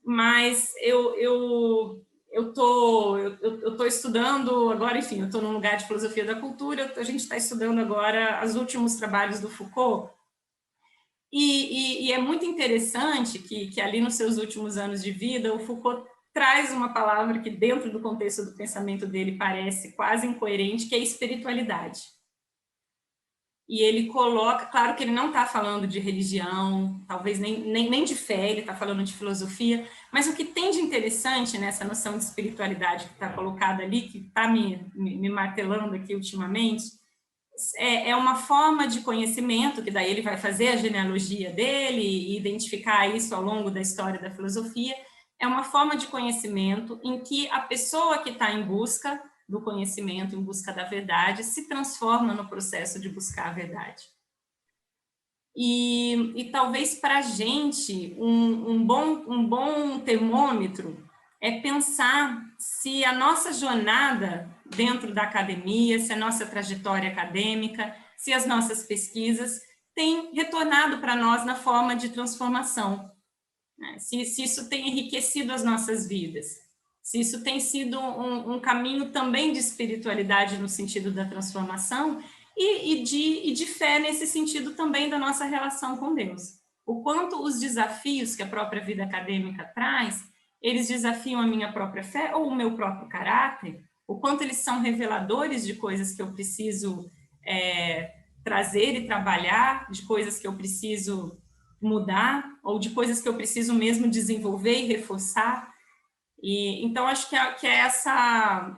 mas eu estou estudando agora, enfim, eu estou num lugar de filosofia da cultura, a gente está estudando agora os últimos trabalhos do Foucault. E é muito interessante que ali nos seus últimos anos de vida, o Foucault traz uma palavra que dentro do contexto do pensamento dele parece quase incoerente, que é espiritualidade. E ele coloca, claro que ele não está falando de religião, talvez nem de fé, ele está falando de filosofia, mas o que tem de interessante nessa noção de espiritualidade que está colocada ali, que está me martelando aqui ultimamente, é uma forma de conhecimento, que daí ele vai fazer a genealogia dele e identificar isso ao longo da história da filosofia, é uma forma de conhecimento em que a pessoa que está em busca do conhecimento, em busca da verdade, se transforma no processo de buscar a verdade. E talvez para a gente um bom termômetro é pensar se a nossa jornada dentro da academia, se a nossa trajetória acadêmica, se as nossas pesquisas têm retornado para nós na forma de transformação, né? Se isso tem enriquecido as nossas vidas, se isso tem sido um caminho também de espiritualidade no sentido da transformação e de fé nesse sentido também da nossa relação com Deus. O quanto os desafios que a própria vida acadêmica traz, eles desafiam a minha própria fé ou o meu próprio caráter, o quanto eles são reveladores de coisas que eu preciso trazer e trabalhar, de coisas que eu preciso mudar, ou de coisas que eu preciso mesmo desenvolver e reforçar. E então acho que é essa,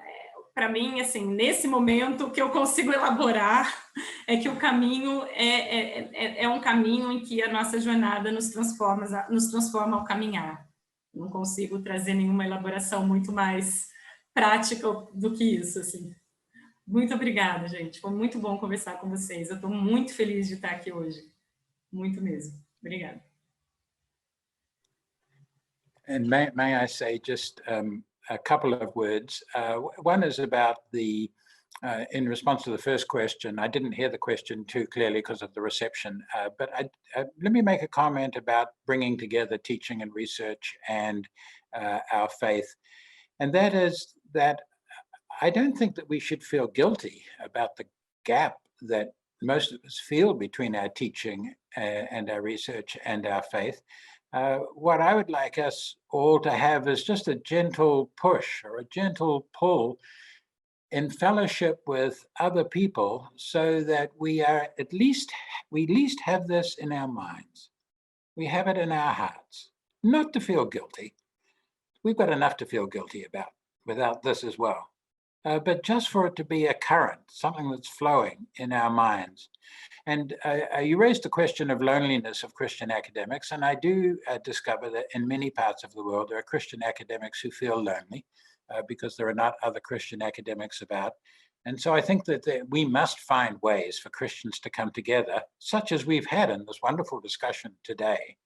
para mim, assim, nesse momento, o que eu consigo elaborar é que o caminho é um caminho em que a nossa jornada nos transforma ao caminhar. Não consigo trazer nenhuma elaboração muito mais prática do que isso, assim. Muito obrigada, gente. Foi muito bom conversar com vocês. Eu estou muito feliz de estar aqui hoje. Muito mesmo. Obrigada. And may I say just a couple of words. One is about in response to the first question, I didn't hear the question too clearly because of the reception, but let me make a comment about bringing together teaching and research and our faith. And that is that I don't think that we should feel guilty about the gap that most of us feel between our teaching and our research and our faith. What I would like us all to have is just a gentle push or a gentle pull in fellowship with other people so that we at least have this in our minds. We have it in our hearts, not to feel guilty. We've got enough to feel guilty about without this as well. But just for it to be a current, something that's flowing in our minds. And you raised the question of loneliness of Christian academics, and I do discover that in many parts of the world, there are Christian academics who feel lonely because there are not other Christian academics about. And so I think that we must find ways for Christians to come together, such as we've had in this wonderful discussion today,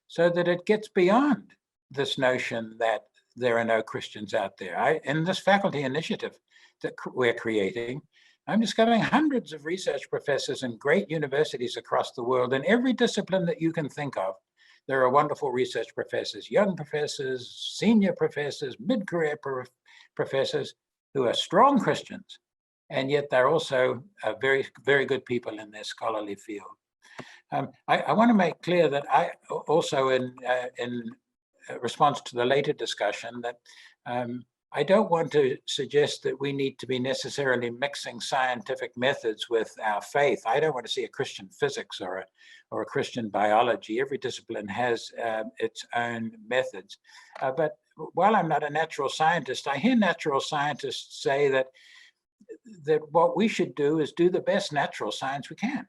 so that it gets beyond this notion that there are no Christians out there. In this faculty initiative that we're creating, I'm discovering hundreds of research professors in great universities across the world in every discipline that you can think of. There are wonderful research professors, young professors, senior professors, mid-career professors who are strong Christians, and yet they're also very, very good people in their scholarly field. I want to make clear that I also, in response to the later discussion, that I don't want to suggest that we need to be necessarily mixing scientific methods with our faith. I don't want to see a Christian physics or a Christian biology. Every discipline has its own methods. But while I'm not a natural scientist, I hear natural scientists say that what we should do is do the best natural science we can.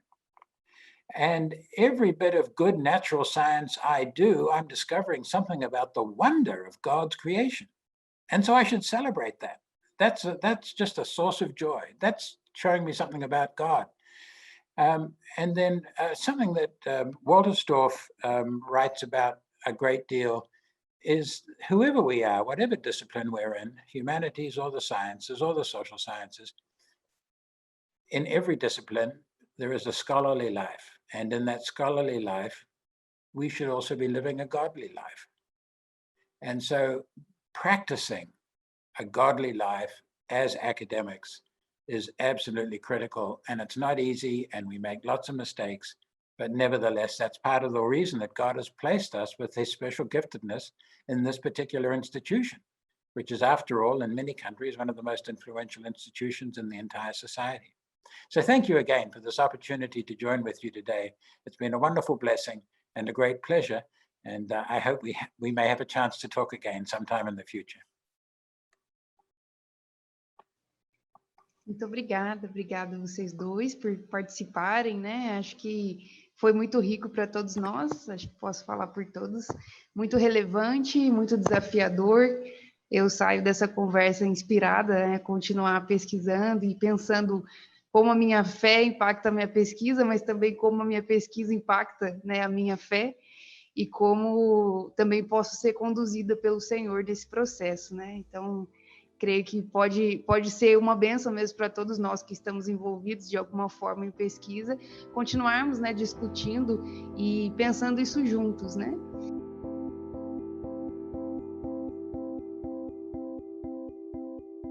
And every bit of good natural science I do, I'm discovering something about the wonder of God's creation. And so I should celebrate that. That's just a source of joy. That's showing me something about God. And then something that Walterstorff writes about a great deal is whoever we are, whatever discipline we're in, humanities or the sciences or the social sciences, in every discipline, there is a scholarly life. And in that scholarly life, we should also be living a godly life. And so practicing a godly life as academics is absolutely critical, and it's not easy, and we make lots of mistakes, but nevertheless, that's part of the reason that God has placed us with His special giftedness in this particular institution, which is, after all, in many countries, one of the most influential institutions in the entire society. So thank you again for this opportunity to join with you today. It's been a wonderful blessing and a great pleasure. And I hope we may have a chance to talk again sometime in the future. Muito obrigada a vocês dois por participarem, né? Acho que foi muito rico para todos nós, acho que posso falar por todos, muito relevante, muito desafiador. Eu saio dessa conversa inspirada, né? Continuar pesquisando e pensando como a minha fé impacta a minha pesquisa, mas também como a minha pesquisa impacta, né, a minha fé. E como também posso ser conduzida pelo Senhor desse processo, né? Então, creio que pode ser uma bênção mesmo para todos nós que estamos envolvidos de alguma forma em pesquisa, continuarmos, né, discutindo e pensando isso juntos, né?